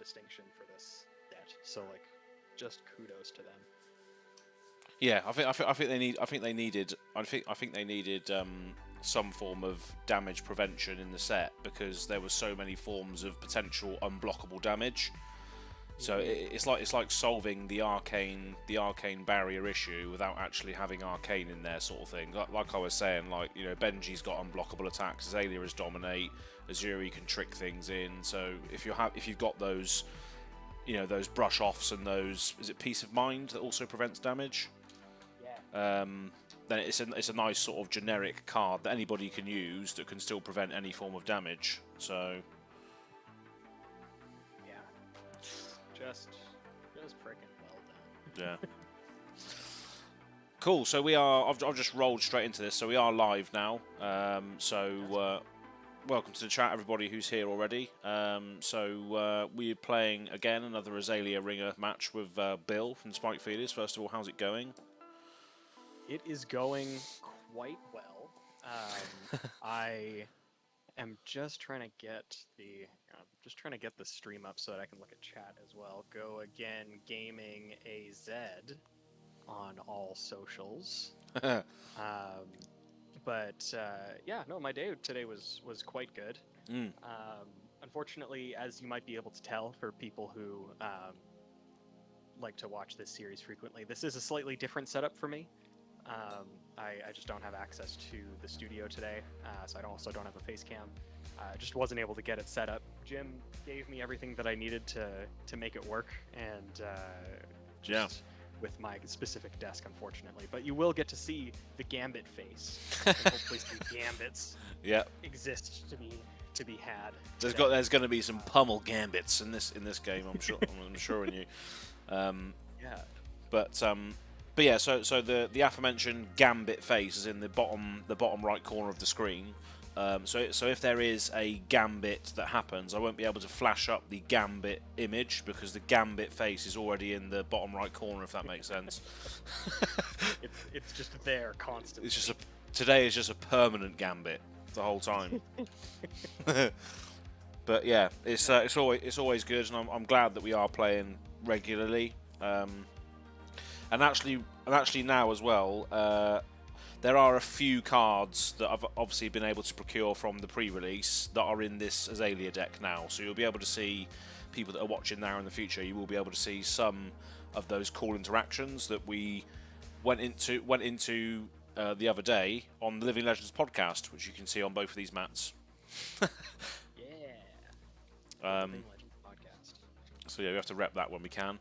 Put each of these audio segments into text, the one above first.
distinction for this set. So like, just kudos to them. Yeah, I think they needed some form of damage prevention in the set, because there were so many forms of potential unblockable damage. So it's like solving the arcane barrier issue without actually having arcane in there, sort of thing. Like I was saying, like, you know, Benji's got unblockable attacks, AZALEA is dominate, Azuri can trick things in. So if you've got those, you know, those brush offs and those, is it Peace of Mind that also prevents damage? Yeah. Then it's a nice sort of generic card that anybody can use that can still prevent any form of damage. So. Just freaking well done. Yeah. Cool. So we are. I've just rolled straight into this. So we are live now. Welcome to the chat, everybody who's here already. We're playing again another AZALEA Ringer match with Bill from Spike Feeders. First of all, how's it going? It is going quite well. I am just trying to get the stream up so that I can look at chat as well. GoAgainGaming AZ on all socials. Yeah, no, my day today was quite good. Unfortunately, as you might be able to tell for people who like to watch this series frequently, this is a slightly different setup for me. I just don't have access to the studio today, so I also don't have a face cam. I just wasn't able to get it set up. Jim gave me everything that I needed to make it work, and with my specific desk, unfortunately. But you will get to see the Gambit face, and hopefully some Gambits exist to be had. There's going to be some pummel Gambits in this game. I'm sure. I'm sure in you. But yeah, so the aforementioned Gambit face is in the bottom right corner of the screen. So if there is a Gambit that happens, I won't be able to flash up the Gambit image because the Gambit face is already in the bottom right corner, if that makes sense. it's just there constantly. Today is just a permanent Gambit the whole time. But yeah, it's always good, and I'm glad that we are playing regularly. And actually now as well, there are a few cards that I've obviously been able to procure from the pre-release that are in this AZALEA deck now. So you'll be able to see, people that are watching now in the future, you will be able to see some of those cool interactions that we went into the other day on the Living Legends podcast, which you can see on both of these mats. Living Legends podcast. So yeah, we have to rep that when we can.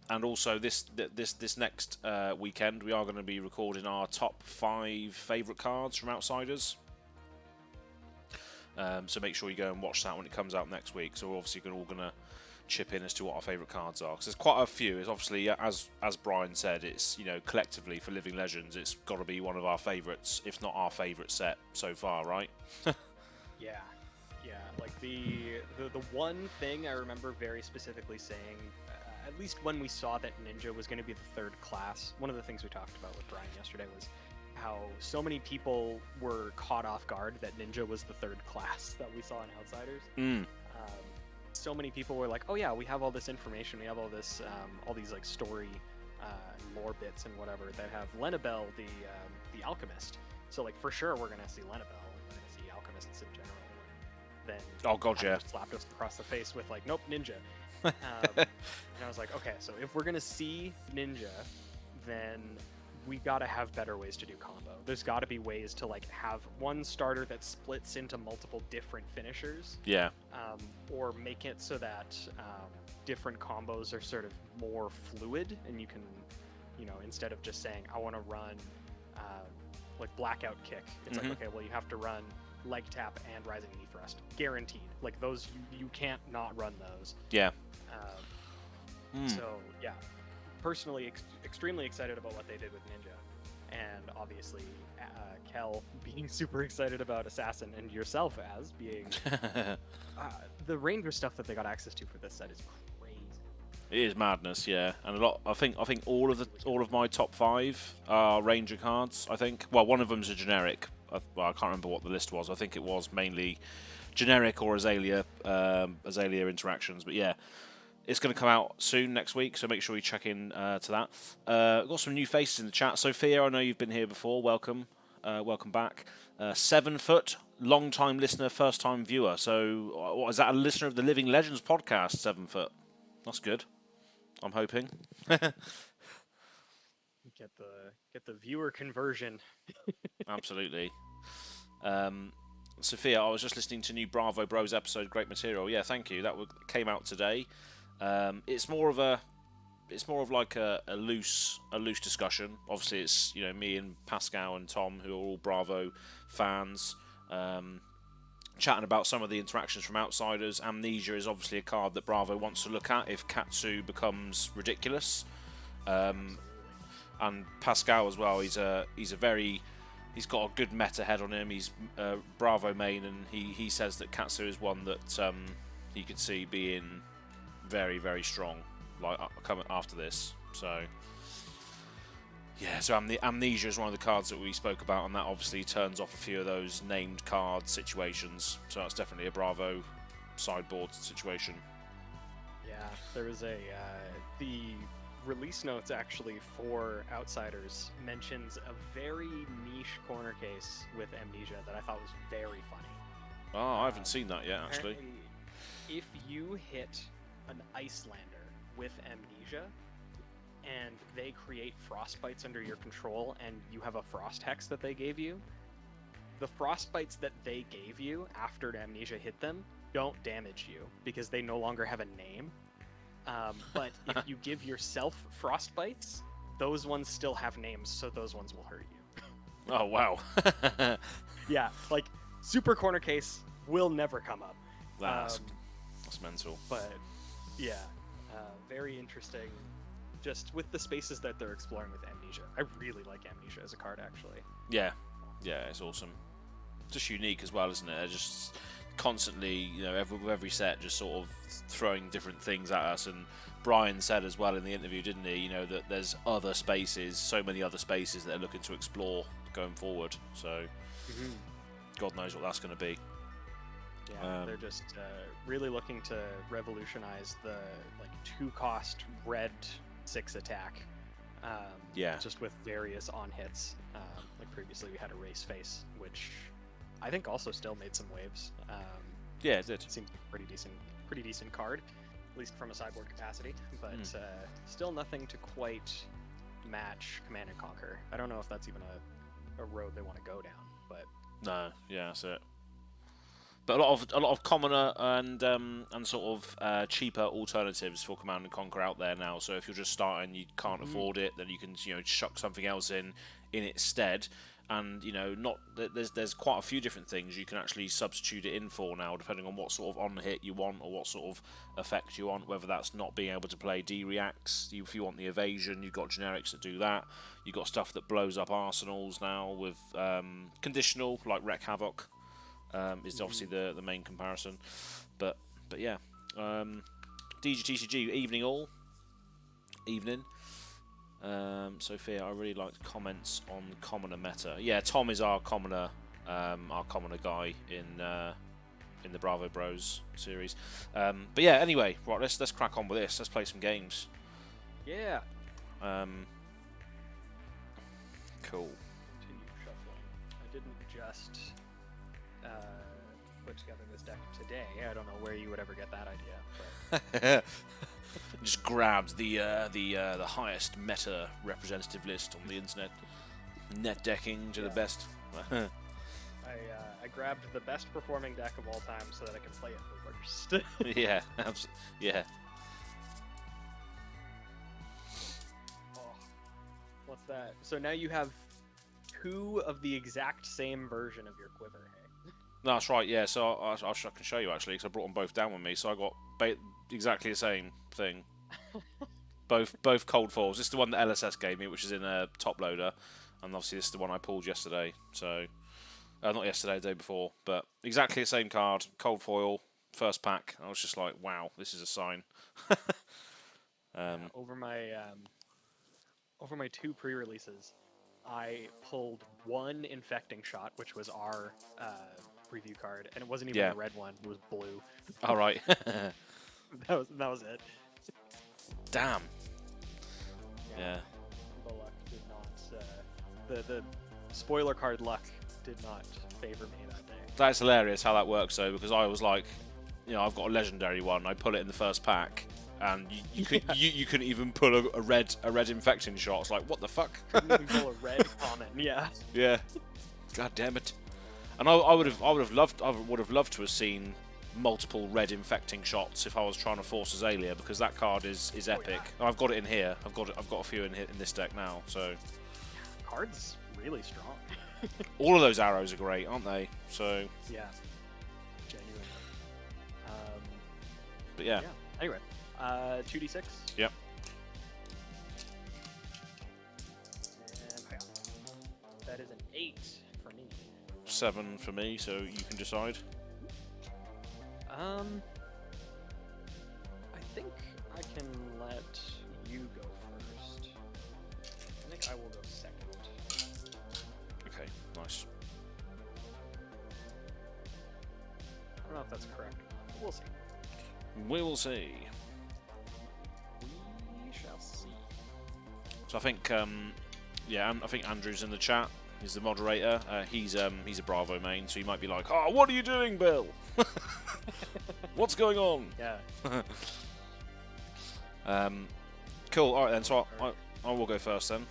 And also this next weekend, we are going to be recording our top 5 favourite cards from Outsiders. So make sure you go and watch that when it comes out next week. So we're obviously all going to chip in as to what our favourite cards are. Because there's quite a few. It's obviously, as Brian said, it's, you know, collectively for Living Legends, it's got to be one of our favourites, if not our favourite set so far, right? Yeah. Like the one thing I remember very specifically saying, at least when we saw that Ninja was going to be the third class, one of the things we talked about with Brian yesterday was how so many people were caught off guard that Ninja was the third class that we saw in Outsiders. So many people were like, oh yeah, we have all this information, we have all this, all these like story lore bits and whatever that have Lenabel, the alchemist. So like for sure we're going to see Lenabel, we're going to see alchemists in general. Then oh god, yeah, slapped us across the face with like, nope, Ninja. And I was like, okay, so if we're gonna see Ninja, then we gotta have better ways to do combo. There's gotta be ways to like have one starter that splits into multiple different finishers. Yeah. Or make it so that different combos are sort of more fluid, and you can, you know, instead of just saying I want to run like blackout kick, it's like, okay, well you have to run leg tap and rising knee thrust, guaranteed. Like those, you can't not run those. Yeah. So yeah, personally extremely excited about what they did with Ninja, and obviously Kel being super excited about Assassin, and yourself as being the Ranger stuff that they got access to for this set is crazy. It is madness, yeah, and a lot. I think all of my top 5 are Ranger cards. I think, well, one of them's a generic. I can't remember what the list was. I think it was mainly generic or Azalea interactions. But yeah, it's going to come out soon next week, so make sure you check in to that. We've got some new faces in the chat. Sophia, I know you've been here before. Welcome. Welcome back. 7 Foot, long-time listener, first-time viewer. So, what is that? A listener of the Living Legends podcast, 7 Foot. That's good. I'm hoping. Get the viewer conversion. Absolutely. Sophia, I was just listening to new Bravo Bros episode. Great material. Yeah, thank you. That came out today. It's more of like a loose discussion. Obviously, it's me and Pascal and Tom, who are all Bravo fans, chatting about some of the interactions from outsiders. Amnesia is obviously a card that Bravo wants to look at if Katsu becomes ridiculous. And Pascal as well. He's got a good meta head on him. He's Bravo main, and he says that Katsu is one that he could see being very, very strong, like coming after this. So yeah, so Amnesia is one of the cards that we spoke about, and that obviously turns off a few of those named card situations. So that's definitely a Bravo sideboard situation. Yeah, there was the release notes actually for Outsiders mentions a very niche corner case with Amnesia that I thought was very funny. Oh, I haven't seen that yet, actually. If you hit an Icelander with Amnesia and they create frostbites under your control and you have a frost hex that they gave you, the frostbites that they gave you after Amnesia hit them don't damage you because they no longer have a name. But if you give yourself frostbites, those ones still have names, so those ones will hurt you. Oh, wow. Yeah, like, super corner case will never come up. That's mental. But, yeah, very interesting, just with the spaces that they're exploring with Amnesia. I really like Amnesia as a card, actually. Yeah, it's awesome. Just unique as well, isn't it? They're just constantly, every set just sort of throwing different things at us. And Brian said as well in the interview, didn't he, that there's other spaces, so many other spaces that they're looking to explore going forward. So God knows what that's going to be. Yeah, they're just really looking to revolutionize the 2-cost red 6 attack. Just with various on hits. Like previously we had a race face, which I think also still made some waves. Yeah, it did. It seems like a pretty decent card, at least from a sideboard capacity. But still nothing to quite match Command and Conquer. I don't know if that's even a road they want to go down. But no, yeah, that's it. But a lot of commoner and sort of cheaper alternatives for Command and Conquer out there now. So if you're just starting, you can't afford it, then you can chuck something else in its stead. And there's quite a few different things you can actually substitute it in for now, depending on what sort of on hit you want or what sort of effect you want. Whether that's not being able to play D-reacts, if you want the evasion, you've got generics that do that. You've got stuff that blows up arsenals now with conditional, like Wreck Havoc. Is obviously the main comparison, but yeah, DGTCG evening all evening. Sophia, I really liked comments on commoner meta. Yeah, Tom is our commoner guy in the Bravo Bros series. But yeah, anyway, right, let's crack on with this. Let's play some games. Yeah. Cool. Continue shuffling. I didn't just put together this deck today. I don't know where you would ever get that idea. But just grabbed the highest meta representative list on the internet. Net decking to the best. I grabbed the best performing deck of all time so that I can play it the worst. Yeah, yeah. Oh, what's that? So now you have 2 of the exact same version of your quiver, hey? No, that's right, yeah, so I can show you actually, because I brought them both down with me, so I got exactly the same thing. both cold foils. This is the one that LSS gave me, which is in a top loader, and obviously this is the one I pulled yesterday, so... not yesterday, the day before, but exactly the same card, cold foil, first pack. I was just like, wow, this is a sign. Over my 2 pre-releases, I pulled 1 infecting shot, which was our preview card, and it wasn't even Yeah. the red one; it was blue. All right. That was it. Damn. Yeah. The luck did not. The spoiler card luck did not favor me that day. That's hilarious how that works though, because I was like, you know, I've got a legendary one. I pull it in the first pack, and you couldn't even pull a red infecting shot. It's like, what the fuck? Couldn't even pull a red common. Yeah. Yeah. God damn it. And I would have loved to have seen multiple red infecting shots if I was trying to force AZALEA, because that card is epic. Yeah. I've got it in here. I've got a few in this deck now. So Card's really strong. all of those arrows are great, aren't they? So Yeah. Genuinely. but yeah. Anyway, 2d6. Yep. And yeah. That is an 8 for me. 7 for me. So you can decide. I think I can let you go first. I think I will go second. Okay. Nice. I don't know if that's correct. We'll see. We will see. We shall see. So I think, yeah, I think Andrew's in the chat. He's the moderator. He's a Bravo main, so he might be like, "Oh, what are you doing, Bill? What's going on?" Yeah. Cool. All right then. So I will go first then.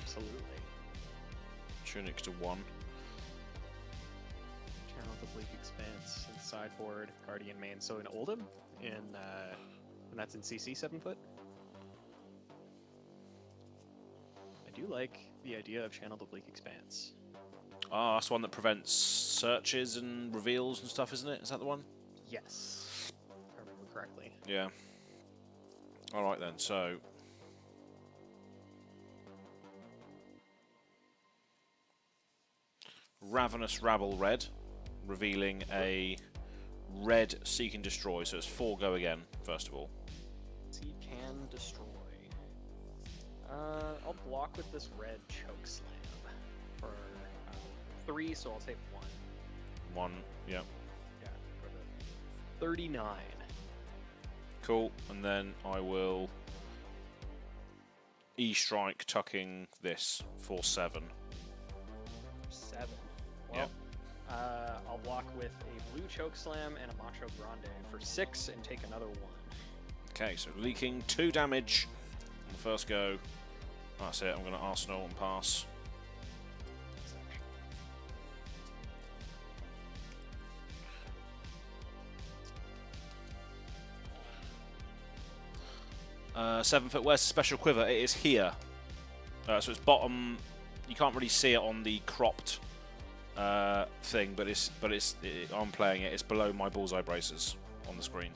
Absolutely. Tunic to 1. Channel the Bleak Expanse in sideboard, Guardian main. So in Oldham, and that's in CC 7 foot. I do like the idea of Channel the Bleak Expanse. Ah, that's the one that prevents searches and reveals and stuff, isn't it? Is that the one? Yes, if I remember correctly. Yeah. All right then. So. Ravenous Rabble red, revealing a red Seek and Destroy. So it's 4 go again, first of all. Seed can destroy. I'll block with this red Choke Slam for 3, so I'll take 1. 1, yeah. Yeah, for the 39. Cool, and then I will E-Strike, tucking this for 7. 7. Well, I'll block with a blue Choke Slam and a Macho Grande for 6 and take another 1. Okay, so leaking 2 damage on the first go. That's it, I'm going to Arsenal and pass. Seven foot. Where's the special quiver? It is here. So it's bottom. You can't really see it on the cropped thing, but I'm playing it. It's below my bullseye braces on the screen.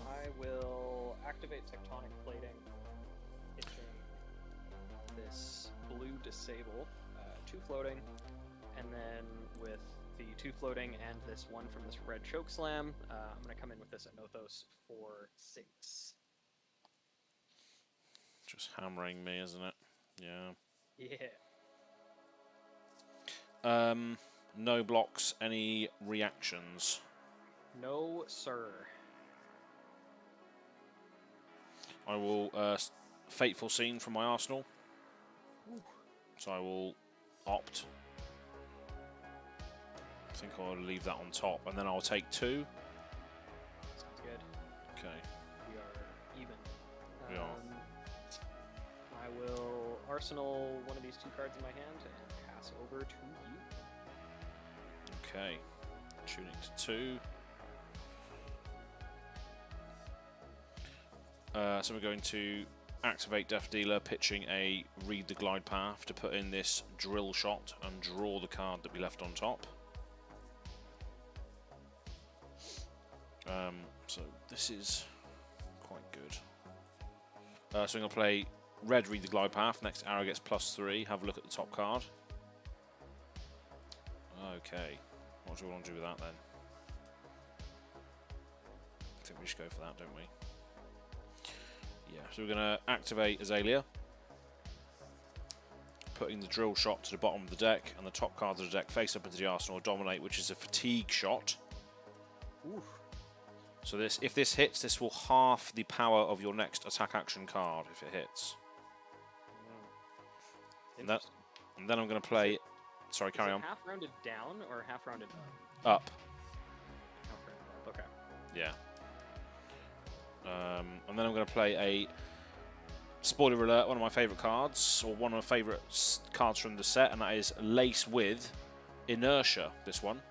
I will activate Tectonic Plating, hitching this blue Disable, 2 floating, and then with the 2 floating and this 1 from this red Choke Slam, I'm going to come in with this Anothos for 6. Just hammering me, isn't it? Yeah. Yeah. No blocks. Any reactions? No, sir. I will Fateful Scene from my arsenal. Ooh. So I will opt. I think I'll leave that on top, and then I'll take 2. Sounds good. Okay. We are even. We are. I will arsenal one of these 2 cards in my hand and pass over to you. Okay. Tuning to 2. So we're going to activate Death Dealer, pitching a Read the Glide Path to put in this Drill Shot and draw the card that we left on top. So this is quite good. So I'm going to play red Read the Glide Path. Next arrow gets +3. Have a look at the top card. Okay. What do we want to do with that then? I think we should go for that, don't we? Yeah, so we're going to activate Azalea, putting the drill shot to the bottom of the deck, and the top card of the deck face up into the arsenal, dominate, which is a fatigue shot. Ooh. So this, if this hits, this will half the power of your next attack action card if it hits. And then I'm going to play. Sorry, carry on. Half rounded down or half rounded Up? Up. Half rounded up. Okay. Yeah. And then I'm going to play a spoiler alert, one of my favourite cards, or one of my favourite cards from the set, and that is Lace with Inertia, this one.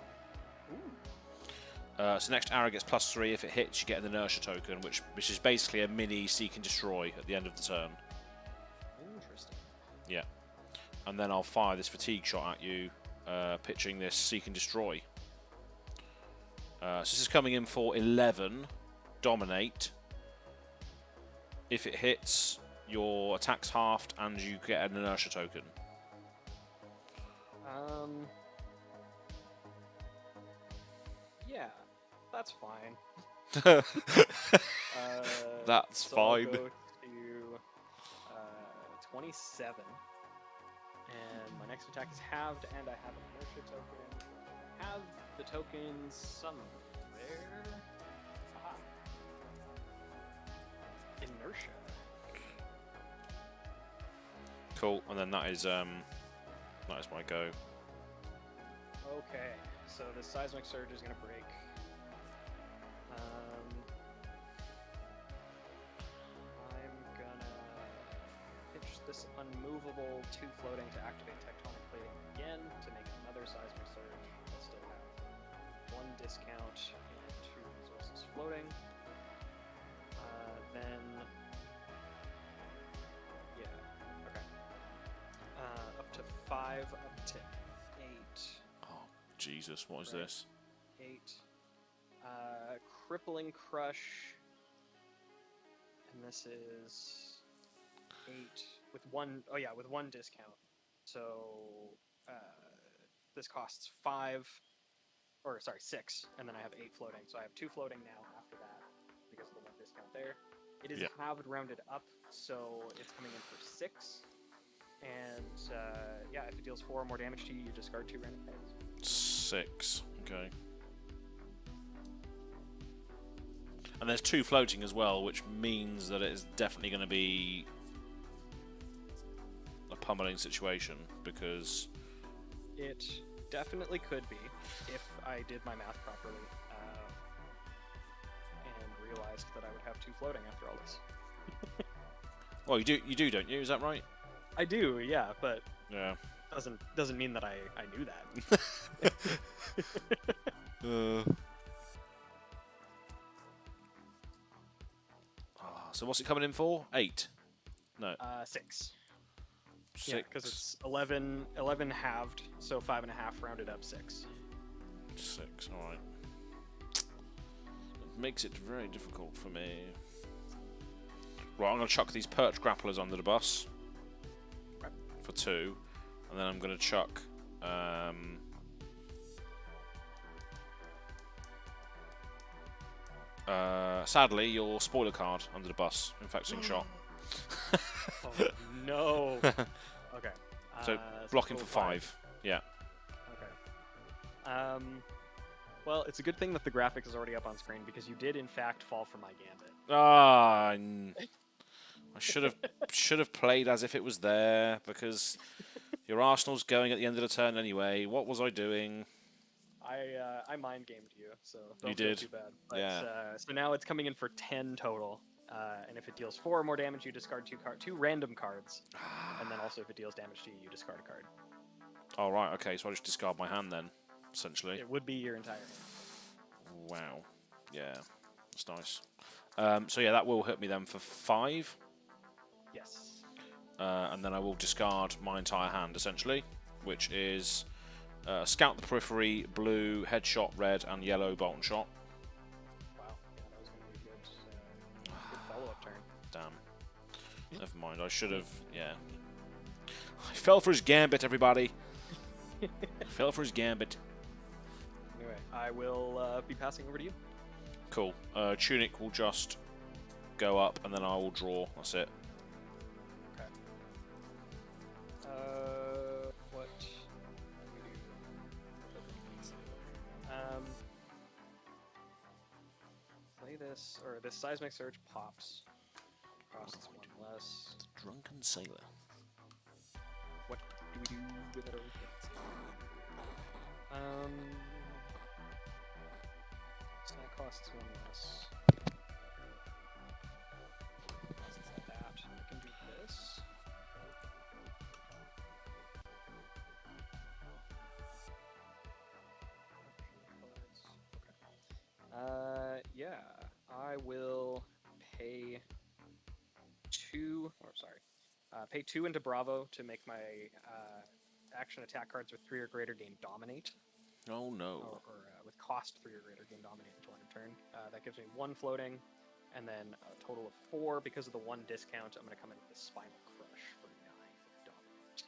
So next arrow gets +3. If it hits, you get an Inertia token, which is basically a mini Seek and Destroy at the end of the turn. Interesting. Yeah. And then I'll fire this fatigue shot at you, pitching this Seek and Destroy. So this is coming in for 11. Dominate. If it hits, your attack's halved and you get an Inertia token. Yeah, that's fine. That's so fine. I'll go to 27. And my next attack is halved, and I have an Inertia token. Have the tokens somewhere. Aha. Inertia. Cool, and then that is my go. Okay, so the Seismic Surge is going to break. I'm gonna pitch this unmovable 2 floating to activate Tectonic Plate again to make another Seismic Surge. I'll still have 1 discount and 2 resources floating. Then, yeah, okay. Up to 5, up to 8. Oh, Jesus, what is this? 8. Crippling Crush. And this is 8 with 1. Oh yeah, with 1 discount. So this costs 5, or sorry, 6, and then I have 8 floating. So I have 2 floating now after that because of the 1 discount there. It is halved rounded up, so it's coming in for 6. And yeah, if it deals 4 or more damage to you, you discard 2 random cards. 6. Okay. And there's 2 floating as well, which means that it is definitely going to be a pummeling situation, because it definitely could be if I did my math properly and realized that I would have 2 floating after all this. Well, you do, don't you? Is that right? I do, yeah, but yeah, doesn't mean that I knew that. So what's it coming in for? 8? No. 6. 6. Yeah, because it's 11 halved, so 5.5 rounded up 6. 6. All right. It makes it very difficult for me. Right, I'm going to chuck these perch grapplers under the bus for 2, and then I'm going to chuck sadly your spoiler card under the bus, Infecting Shot. Oh no. Okay. So blocking for 5. Yeah. Okay. Well, it's a good thing that the graphic is already up on screen, because you did in fact fall for my gambit. Ah, I should have played as if it was there, because your Arsenal's going at the end of the turn anyway. What was I doing? I mind gamed you, so don't you feel did. too bad. But, yeah. So now it's coming in for 10 total, and if it deals 4 or more damage, you discard 2 random cards, and then also if it deals damage to you, you discard a card. Oh right, okay. So I just discard my hand then, essentially. It would be your entire hand. Wow. Yeah, that's nice. So yeah, that will hit me then for 5. Yes. And then I will discard my entire hand, essentially, which is Scout the Periphery, blue, Headshot, red, and yellow Bolt and Shot. Wow, yeah, that was going to be a good follow-up turn. Damn. Never mind, I should have, yeah. I fell for his gambit, everybody. I fell for his gambit. Anyway, I will be passing over to you. Cool. Tunic will just go up, and then I will draw. That's it. Okay. What? Play this, or this seismic surge pops. Costs one less. Drunken Sailor. What do we do with it? So that costs one less. Costs that. I can do this. Yeah, I will pay pay 2 into Bravo to make my action attack cards with 3 or greater gain Dominate. Oh no. Or with cost 3 or greater gain Dominate until end of turn. That gives me 1 floating, and then a total of 4 because of the 1 discount. I'm going to come in with the Spinal Crush for 9 with Dominate.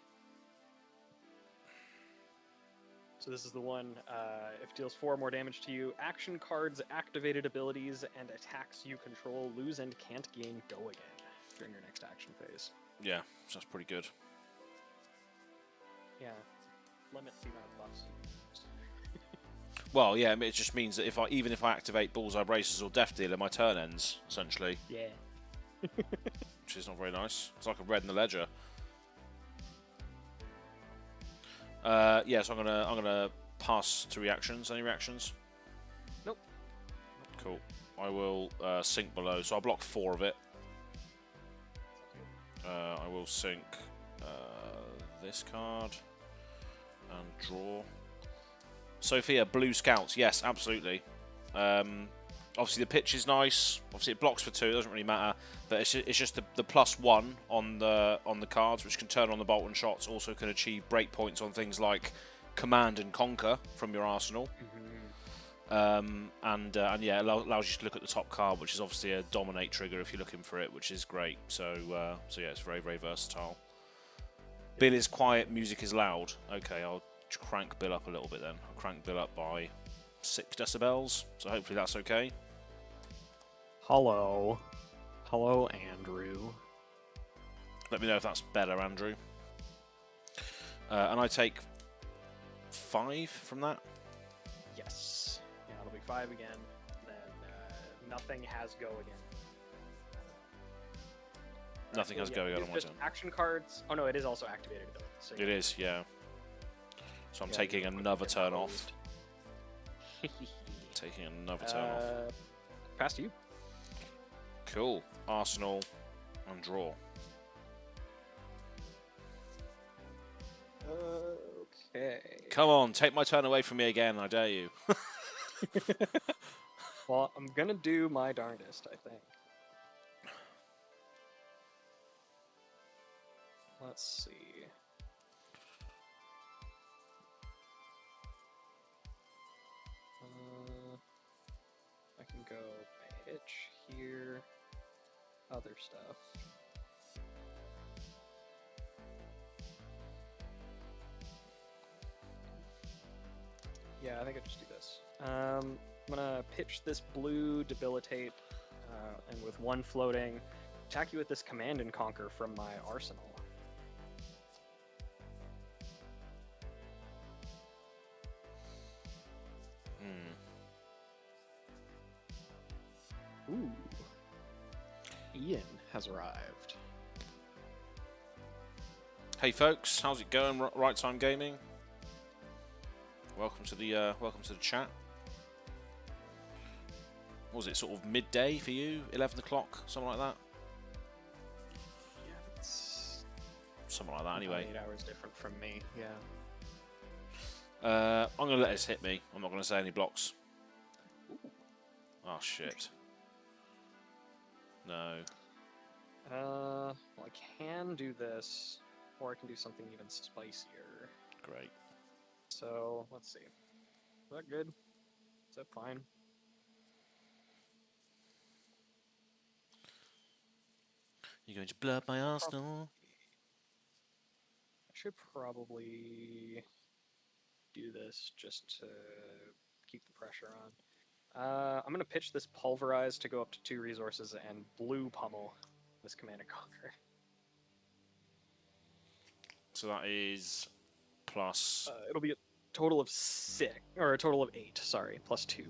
So this is the one, if it deals 4 more damage to you, action cards, activated abilities, and attacks you control lose and can't gain Go Again during your next action phase. Yeah, so that's pretty good. Yeah, limits the amount of buffs. Well, yeah, it just means that even if I activate Bullseye Braces or Death Dealer, my turn ends, essentially. Yeah. Which is not very nice. It's like a red in the ledger. Yeah, so I'm gonna pass to reactions. Any reactions? Nope. Cool. I will sink below, so I'll block 4 of it. I will sink this card and draw. Sophia, blue scouts. Yes, absolutely. Obviously the pitch is nice. Obviously it blocks for 2. It doesn't really matter. But it's just the +1 on the cards, which can turn on the Bolton shots. Also can achieve breakpoints on things like Command and Conquer from your arsenal. And yeah, it allows you to look at the top card, which is obviously a Dominate trigger if you're looking for it, which is great. So yeah, it's very, very versatile. Bill is quiet, music is loud. Okay, I'll crank Bill up a little bit then. I'll crank Bill up by 6 decibels, so hopefully that's okay. Hello. Hello, Andrew. Let me know if that's better, Andrew. And I take 5 from that? Yes. Yeah, it'll be 5 again. Then nothing has Go Again. Nothing has Go Again on my turn. Action cards. Oh no, it is also activated ability. So it is, yeah. So I'm taking another turn off. Taking another turn off. Pass to you. Cool. Arsenal and draw. Okay. Come on, take my turn away from me again, I dare you. Well, I'm gonna do my darndest, I think. Let's see. I can go pitch here, other stuff. Yeah, I think I just do this. I'm gonna pitch this blue debilitate, and with 1 floating, attack you with this Command and Conquer from my arsenal. Ooh. Ian has arrived. Hey folks, how's it going? Right Time Gaming. Welcome to the chat. What was it, sort of midday for you? 11 o'clock, something like that. Yeah, it's something like that. Anyway, 8 hours different from me. Yeah. I'm gonna let this hit me. I'm not gonna say any blocks. Ooh. Oh shit. No. Well, I can do this, or I can do something even spicier. Great. So, let's see. Is that good? Is that fine? You're going to blow up my arsenal? I should probably do this just to keep the pressure on. I'm going to pitch this Pulverize to go up to 2 resources and blue pummel this Command and Conquer. So that is plus... It'll be a total of 6, or a total of 8, sorry, plus 2.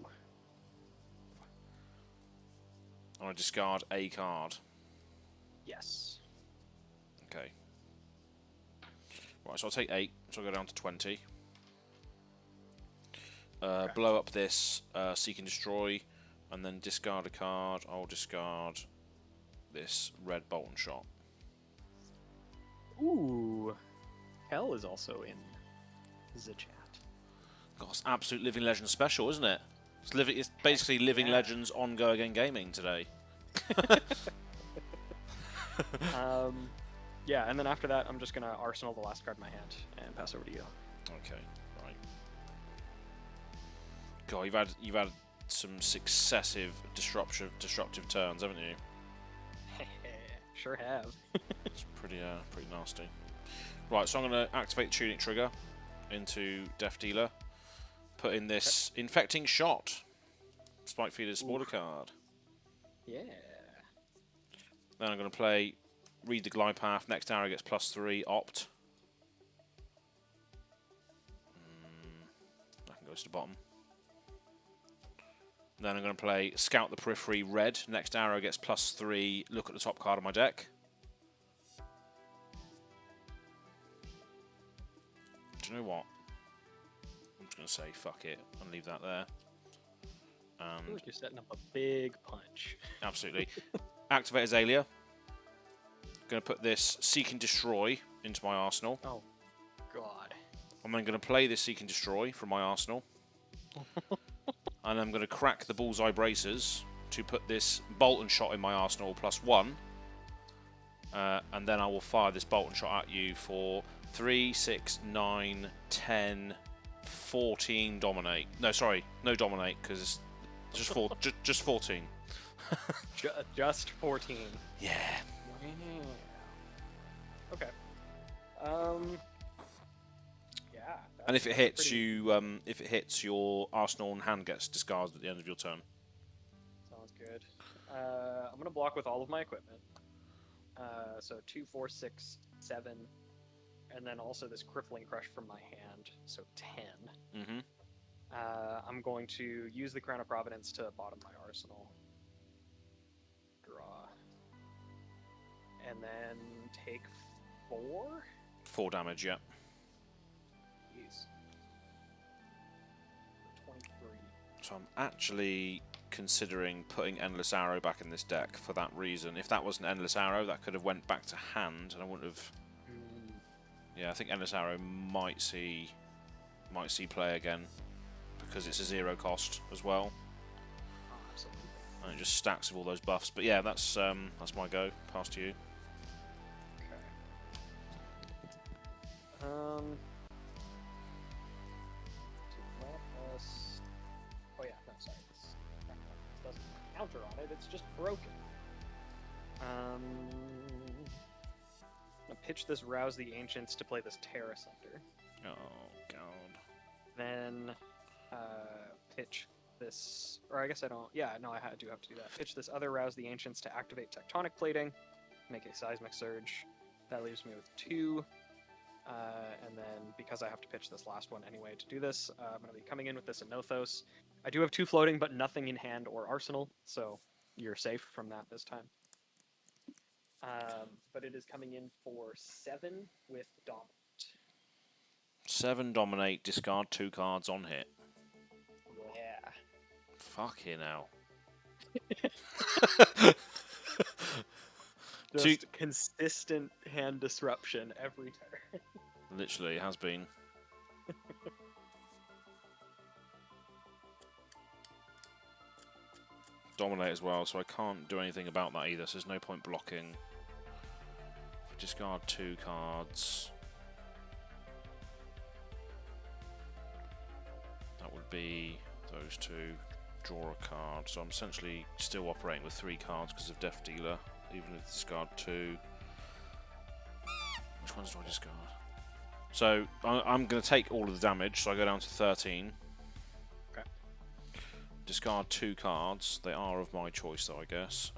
I want to discard a card. Yes. Okay. Right, so I'll take 8, so I'll go down to 20. Okay. Blow up this Seek and Destroy, and then discard a card. I'll discard this red Bolt and Shot. Ooh. Hell is also in the chat. God, it's absolute Living Legends special, isn't it? It's basically Living Legends on GoAgainGaming today. Yeah, and then after that, I'm just gonna arsenal the last card in my hand and pass over to you. Okay, right. God, you've had some successive disruptive turns, haven't you? Sure have. It's pretty nasty. Right, so I'm going to activate the Tunic trigger into Death Dealer. Put in this Infecting Shot. Spike Feeder's Spoiler card. Yeah. Then I'm going to play Read the Glide Path. Next arrow gets +3. Opt. That goes to the bottom. Then I'm going to play Scout the Periphery Red. Next arrow gets +3. Look at the top card of my deck. Do you know what? I'm just going to say fuck it and leave that there. I feel like you're setting up a big punch. Absolutely. Activate Azalea. Going to put this Seek and Destroy into my arsenal. Oh, God. I'm then going to play this Seek and Destroy from my arsenal. And I'm going to crack the Bullseye Bracers to put this Bolt and Shot in my arsenal +1. And then I will fire this Bolt and Shot at you for 3, 6, 9, 10, 14 dominate. No, sorry, no dominate, because it's just 14. Just 14. Yeah. Okay. Yeah. And if it hits you, if it hits, your arsenal and hand gets discarded at the end of your turn. Sounds good. I'm gonna block with all of my equipment. So 2, 4, 6, 7, and then also this Crippling Crush from my hand, so 10. Mm-hmm. I'm going to use the Crown of Providence to bottom my arsenal. Draw. And then take 4? 4 damage, yeah. Jeez. 23. So I'm actually considering putting Endless Arrow back in this deck for that reason. If that was an Endless Arrow, that could have went back to hand, and I wouldn't have... Yeah, I think Endless Arrow might see play again, because it's a 0 cost as well. Oh, absolutely. And it just stacks with all those buffs. But yeah, that's my go. Pass to you. Okay. To let us... Oh yeah, no, sorry. This doesn't counter on it, it's just broken. I'm gonna pitch this Rouse the Ancients to play this Terra Center. Oh, God. Then pitch this, or I guess I don't, yeah, no, I do have to do that. Pitch this other Rouse the Ancients to activate Tectonic Plating, make a Seismic Surge. That leaves me with 2. And then, because I have to pitch this last one anyway to do this, I'm going to be coming in with this Anothos. I do have 2 floating, but nothing in hand or arsenal, so you're safe from that this time. But it is coming in for 7 with Dominant. 7 dominate, discard 2 cards on hit. Yeah. Fucking hell. Just consistent hand disruption every turn. Literally, it has been. Dominate as well, so I can't do anything about that either, so there's no point blocking. If I discard 2 cards... That would be those 2, draw a card. So I'm essentially still operating with 3 cards because of Death Dealer, even if I discard 2. Which ones do I discard? So I'm going to take all of the damage, so I go down to 13. Okay. discard 2 cards. They are of my choice, though, I guess.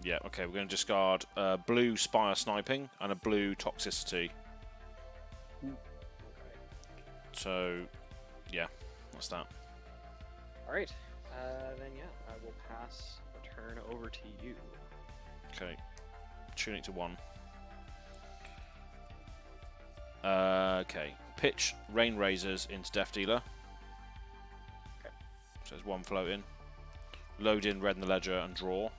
Yeah, okay, we're going to discard blue Spire Sniping and a blue Toxicity. Okay. So, yeah, that's that. Alright, then yeah, I will pass the turn over to you. Okay, tuning to 1. Okay, pitch Rain Razors into Death Dealer. Okay. So there's 1 floating. Load in Red in the Ledger and draw.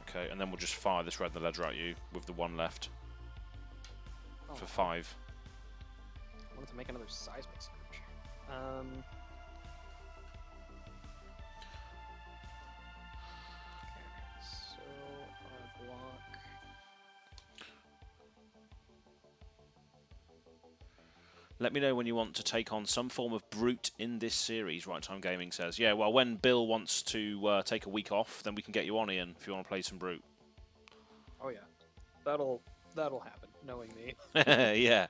Okay, and then we'll just fire this Red in the Ledger at you with the 1 left. Oh. For 5. I wanted to make another seismic surge. Okay, so our block. Let me know when you want to take on some form of brute in this series, Right Time Gaming says. Yeah, well, when Bill wants to take a week off, then we can get you on, Ian, if you want to play some brute. Oh yeah, that'll happen, knowing me. Yeah.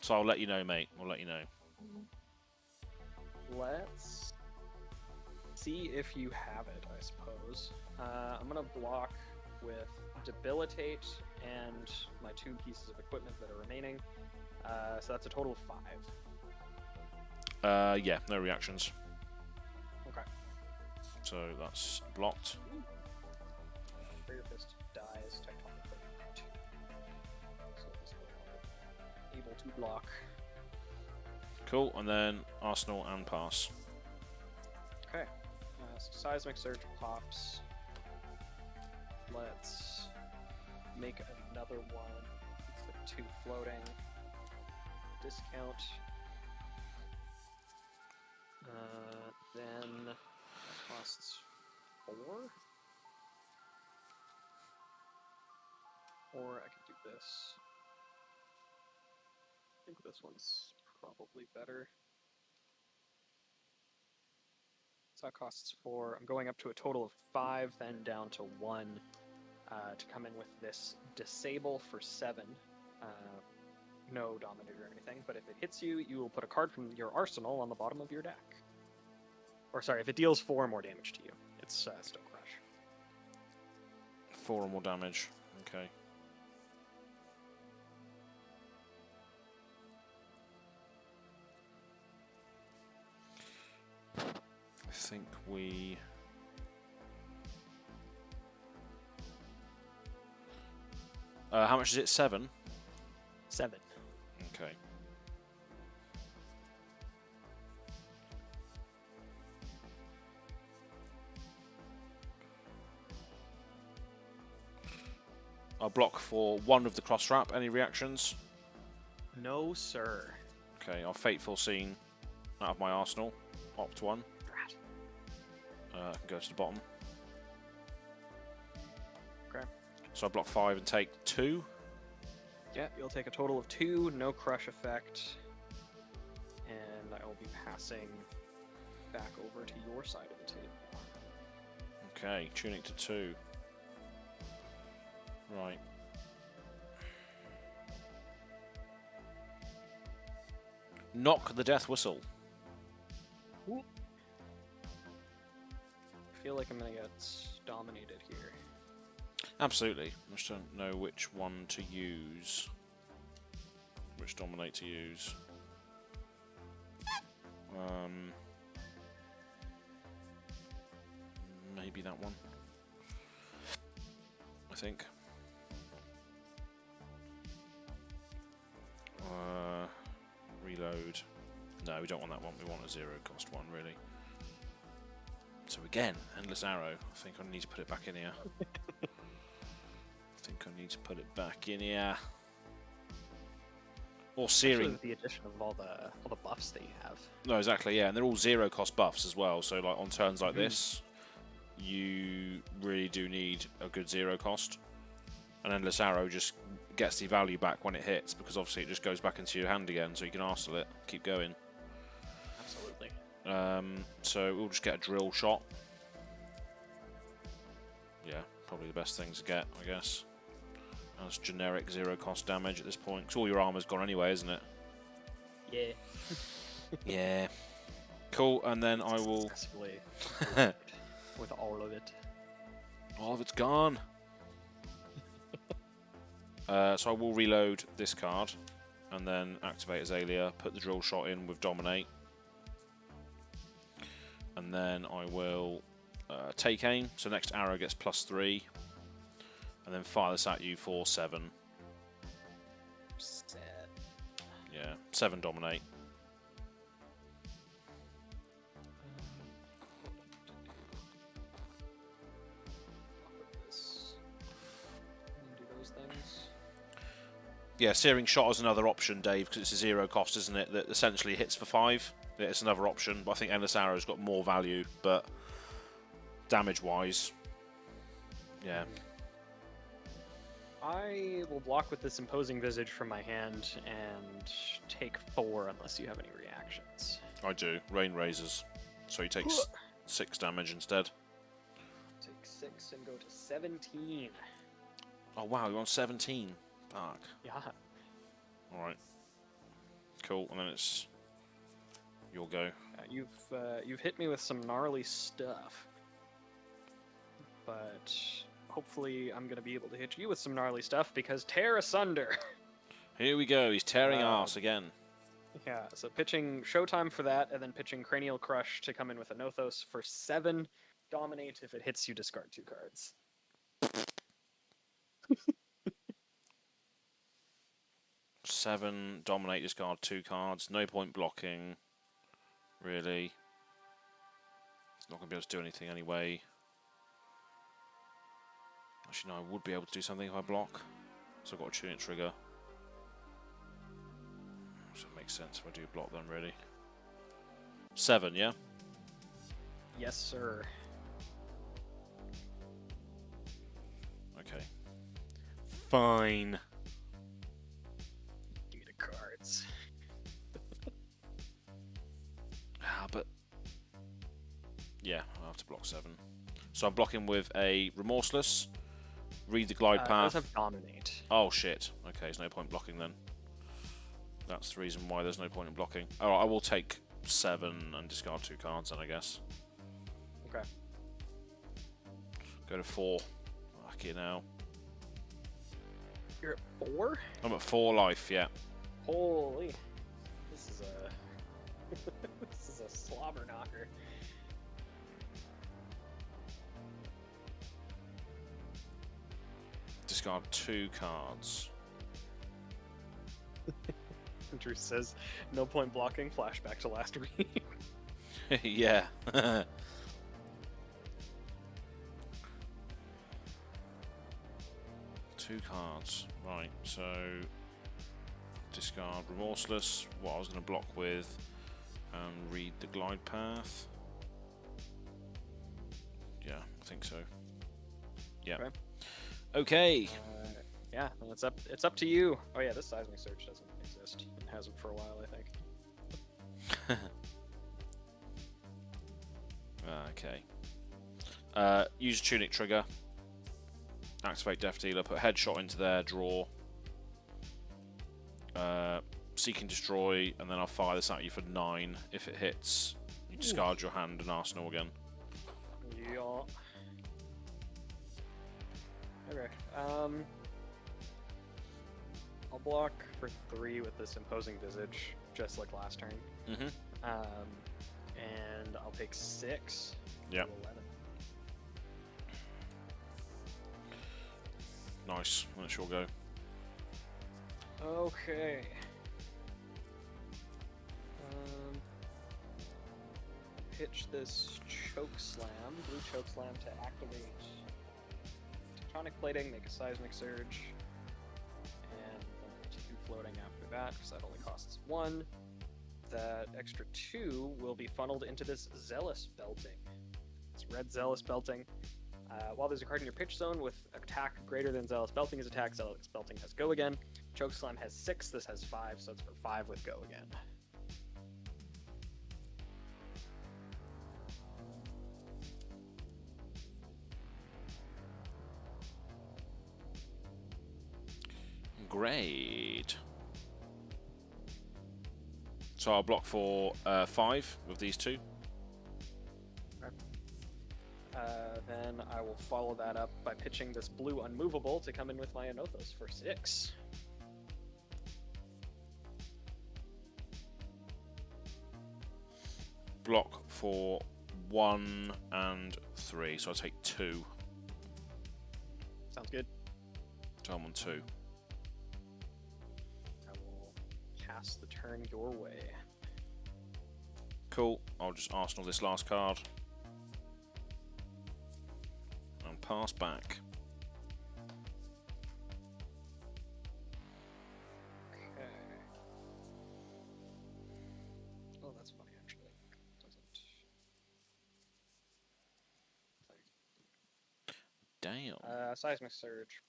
So I'll let you know, mate. I'll let you know. Let's see if you have it, I suppose. I'm going to block with Debilitate and my 2 pieces of equipment that are remaining. So that's a total of 5. Yeah, no reactions. Okay. So that's blocked. Prayer Fist dies technically. So this will able to block. Cool, and then Arsenal and pass. Okay. So Seismic Surge pops. Let's make another one with 2 floating. Discount. Then that costs 4. Or I could do this. I think this one's probably better. So that costs 4. I'm going up to a total of 5, then down to 1 to come in with this Disable for 7. No Dominator or anything, but if it hits you, you will put a card from your arsenal on the bottom of your deck. Or sorry, if it deals 4 more damage to you, it's still Crush. 4 or more damage. Okay. I think we... how much is it? 7? 7. Okay. I'll block for 1 of the cross wrap. Any reactions? No, sir. Okay, I'll Fateful Scene out of my arsenal. Opt 1. Can go to the bottom. Okay. So I block 5 and take 2. Yeah, you'll take a total of 2, no crush effect. And I will be passing back over to your side of the table. Okay, tuning to 2. Right. Knock the Death Whistle. Ooh. I feel like I'm gonna get dominated here. Absolutely. I just don't know which one to use. Which Dominate to use. Maybe that one. I think. Reload. No, we don't want that one. We want a 0 cost one, really. So again, Endless Arrow. I think I need to put it back in here. Or Searing. Especially with the addition of all the buffs that you have. No, exactly, yeah, and they're all 0 cost buffs as well. So like on turns like this, you really do need a good 0 cost. And Endless Arrow just gets the value back when it hits, because obviously it just goes back into your hand again, so you can arsenal it, keep going. Absolutely. So we'll just get a drill shot. yeah, probably the best thing to get, I guess. That's generic 0 cost damage at this point. Because all your armor's gone anyway, isn't it? Yeah. Yeah. Cool, and then I will... Successfully with all of it. All of it's gone. So I will reload this card, and then activate Azalea, put the drill shot in with Dominate. And then I will take aim, so next arrow gets +3. And then fire this at you for 7. Yeah, 7 Dominate. Do those things. Yeah, Searing Shot is another option, Dave, because it's a 0 cost, isn't it? That essentially hits for 5. Yeah, it's another option, but I think Endless Arrow's got more value, but damage-wise, yeah. I will block with this Imposing Visage from my hand and take 4 unless you have any reactions. I do. Rain Razors. So he takes 6 damage instead. Take 6 and go to 17. Oh wow, you're on 17. Fuck. Yeah. Alright. Cool, and then it's your go. You've hit me with some gnarly stuff. But hopefully I'm going to be able to hit you with some gnarly stuff because Tear Asunder. Here we go, he's tearing arse again. Yeah, so pitching Showtime for that, and then pitching Cranial Crush to come in with a Nothos for 7. Dominate. If it hits you, discard 2 cards. 7, Dominate, discard 2 cards. No point blocking, really. Not going to be able to do anything anyway. Actually, no, I would be able to do something if I block. So I've got a Tunic Trigger. So it makes sense if I do block them, really. 7, yeah? Yes, sir. Okay. Fine. Give me the cards. But... yeah, I'll have to block 7. So I'm blocking with a Remorseless. Read the glide path. Those have Dominate. Oh shit. Okay, there's no point blocking then. That's the reason why there's no point in blocking. Alright, I will take 7 and discard 2 cards then, I guess. Okay. Go to 4. Fuck it now. You're at 4? I'm at 4 life, yeah. Holy. This is a... this is a slobber knocker. Discard 2 cards. Drew says, no point blocking, flashback to last week. Yeah. 2 cards. Right, so discard Remorseless, what I was going to block with, and read the glide path. Yeah, I think so. Yeah. Okay. Yeah, and it's up to you. Oh yeah, this seismic search doesn't exist. It hasn't for a while, I think. Okay. Use Tunic Trigger. Activate Death Dealer. Put Headshot into there. Draw. Seek and Destroy, and then I'll fire this at you for 9. If it hits, you discard your hand and Arsenal again. Yeah. Okay. I'll block for 3 with this Imposing Visage, just like last turn. Mm-hmm. And I'll take 6. Yeah. 11. Nice. That's your go. Okay. Pitch this Choke Slam, Blue Choke Slam to activate Tectonic Plating, make a Seismic Surge, and 2 floating after that, because that only costs 1. That extra 2 will be funneled into this Zealous Belting. It's red Zealous Belting. While there's a card in your pitch zone with attack greater than Zealous Belting's attack, Zealous Belting has Go Again. Choke Slam has 6, this has 5, so it's for 5 with Go Again. grade. So I'll block for 5 of these 2. Then I will follow that up by pitching this blue unmovable to come in with my Anothos for 6. Block for 1 and 3, so I'll take 2. Sounds good. So I'm on 2. I will pass the turn your way. Cool. I'll just Arsenal this last card. And pass back. Okay. Oh, that's funny, actually. Doesn't. Damn. Seismic Surge.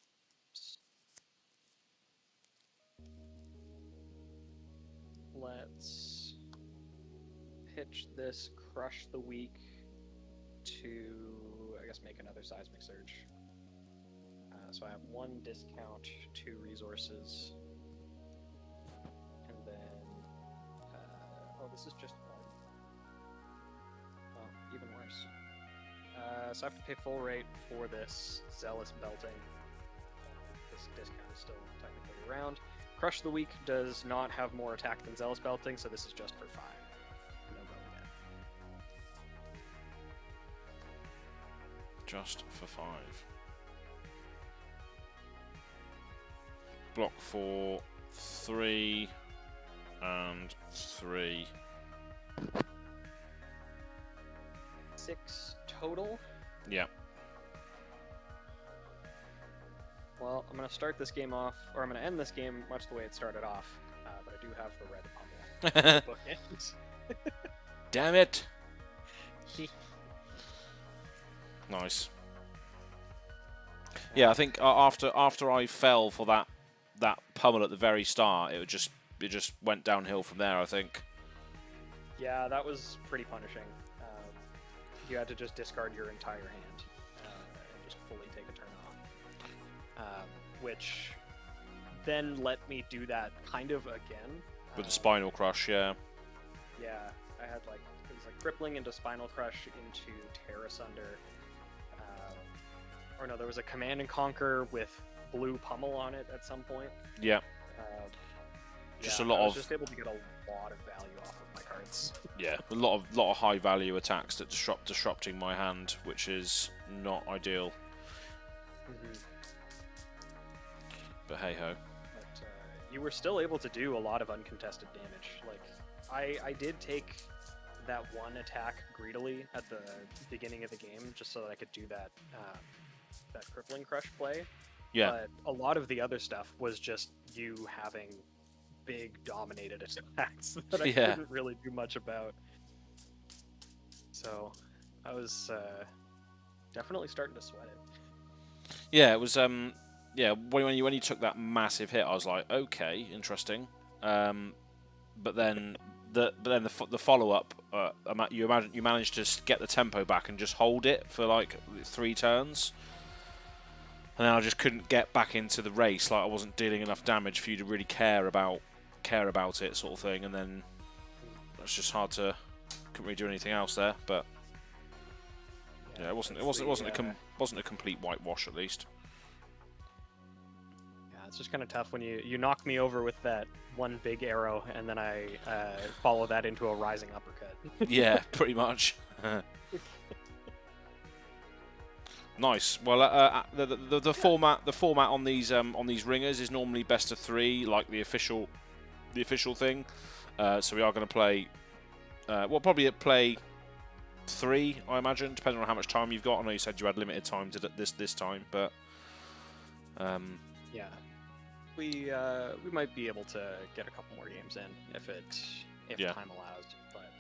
Let's pitch this Crush the Weak to, I guess, make another Seismic Surge. So I have 1 discount, 2 resources, and then, oh, this is just 1. Oh, even worse. So I have to pay full rate for this Zealous Belting. This discount is still technically around. Crush the Weak does not have more attack than Zealous Belting, so this is just for 5. No go again. Just for 5. Block for 3 and 3. 6 total. Yeah. Well, I'm going to start this game off, or I'm going to end this game much the way it started off, but I do have the red pummel. Bookends. Damn it! Nice. Yeah, I think after I fell for that pummel at the very start, it just went downhill from there, I think. Yeah, that was pretty punishing. You had to just discard your entire hand and just fully take a turn off. Which then let me do that kind of again. With the Spinal Crush, yeah. Yeah, I had it was like crippling into Spinal Crush into Tear Asunder. Or no, there was a Command and Conquer with blue pummel on it at some point. Yeah. Just a lot I was of just able to get a lot of value off of my cards. yeah, a lot of high value attacks that disrupting my hand, which is not ideal. But hey ho. But you were still able to do a lot of uncontested damage. Like I did take that 1 attack greedily at the beginning of the game just so that I could do that that crippling crush play. Yeah. But a lot of the other stuff was just you having big dominated attacks that I couldn't really do much about. So I was definitely starting to sweat it. Yeah, it was yeah, when you took that massive hit, I was like, okay, interesting. But then the follow up, you managed to get the tempo back and just hold it for like 3 turns, and then I just couldn't get back into the race. Like I wasn't dealing enough damage for you to really care about it, sort of thing. And then it's just hard to couldn't really do anything else there. But yeah, it wasn't a complete whitewash, at least. It's just kind of tough when you knock me over with that 1 big arrow, and then I follow that into a rising uppercut. Yeah, pretty much. Nice. Well, the format on these ringers is normally best of 3, like the official thing. So we are going to play. We'll probably play 3, I imagine, depending on how much time you've got. I know you said you had limited time to this time, but yeah. We might be able to get a couple more games in if time allows, but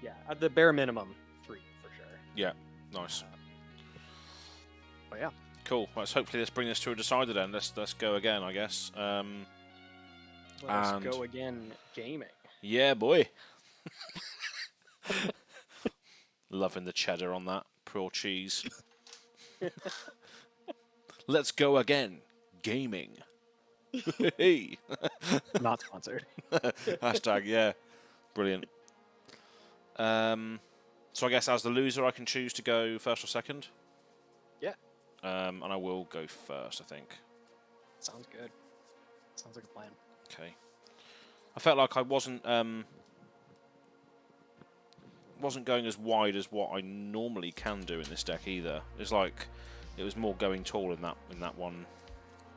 yeah, at the bare minimum 3 for sure. Yeah, nice. But yeah, cool. Hopefully let's bring this to a decider then. Let's go again, I guess. Let's go again, gaming. Yeah, boy. Loving the cheddar on that, pure cheese. Let's go again. Gaming. Hey. Not sponsored. Hashtag, yeah. Brilliant. So I guess as the loser, I can choose to go first or second? Yeah. And I will go first, I think. Sounds good. Sounds like a plan. Okay. I felt like I wasn't going as wide as what I normally can do in this deck either. It's like it was more going tall in that one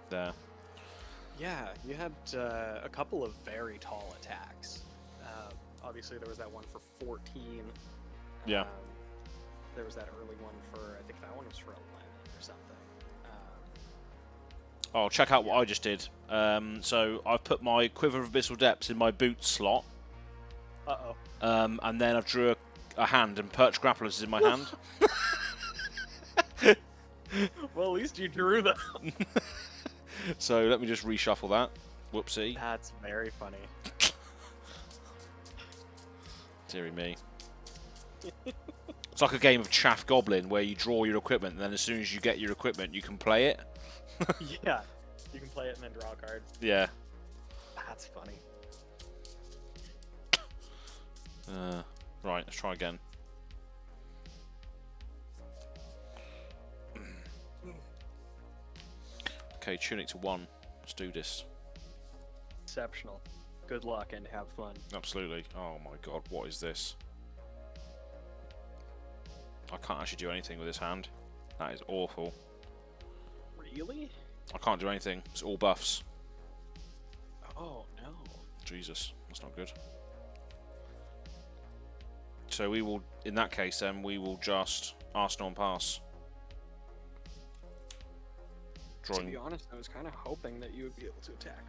there. Yeah, you had a couple of very tall attacks. Obviously, there was that one for 14. Yeah. There was that early one for, I think that one was for 11 or something. Oh, check out what I just did. So I've put my Quiver of Abyssal Depths in my boot slot. Uh-oh. And then I drew a hand, and Perch Grapplers is in my hand. Well, at least you drew them. So let me just reshuffle that. Whoopsie. That's very funny. Deary me. It's like a game of Chaff Goblin where you draw your equipment, and then as soon as you get your equipment, you can play it. Yeah, you can play it and then draw a card. Yeah. That's funny. Right, let's try again. Okay, Tunic to 1. Let's do this. Exceptional. Good luck and have fun. Absolutely. Oh my god, what is this? I can't actually do anything with this hand. That is awful. Really? I can't do anything. It's all buffs. Oh, no. Jesus, that's not good. So we will, in that case then, we will just Arsenal and pass. To be honest, I was kind of hoping that you would be able to attack.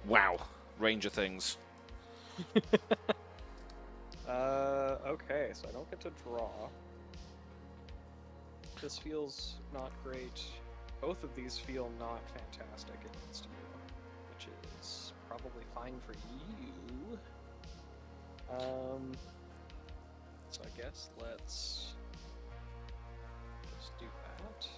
Wow. Ranger things. Okay, so I don't get to draw. This feels not great. Both of these feel not fantastic against you, which is probably fine for you. So I guess let's just do that.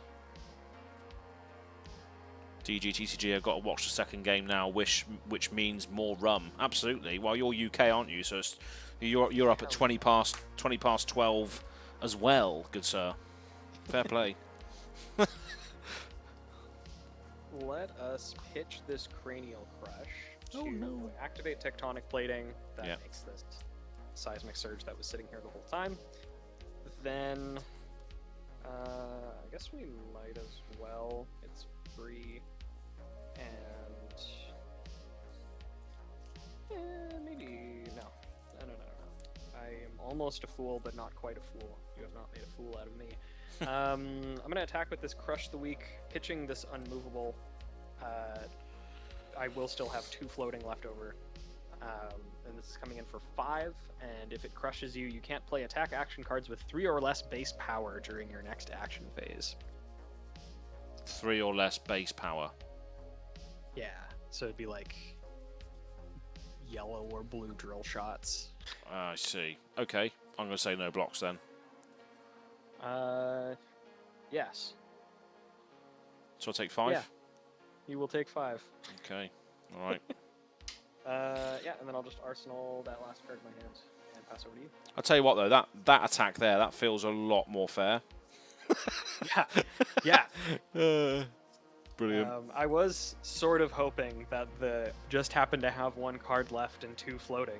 DGTCG, I've got to watch the second game now, which means more rum. Absolutely. Well, you're UK, aren't you? So it's, you're up at 20 past 12 as well, good sir. Fair play. Let us pitch this Cranial Crush to activate Tectonic Plating. That makes this Seismic Surge that was sitting here the whole time. Then, I guess we might as well. It's free. And maybe no. I am almost a fool, but not quite a fool. You have not made a fool out of me. I'm gonna attack with this Crush the Weak, pitching this Unmovable. I will still have 2 floating left over, and this is coming in for 5. And if it crushes you, you can't play attack action cards with 3 or less base power during your next action phase. 3 or less base power. Yeah, so it'd be like yellow or blue drill shots. I see. Okay, I'm going to say no blocks then. Yes. So I'll take 5? Yeah, you will take 5. Okay, alright. Yeah, and then I'll just arsenal that last card in my hand and pass over to you. I'll tell you what though, that attack there, that feels a lot more fair. Yeah. Brilliant. I was sort of hoping that the just happened to have 1 card left and 2 floating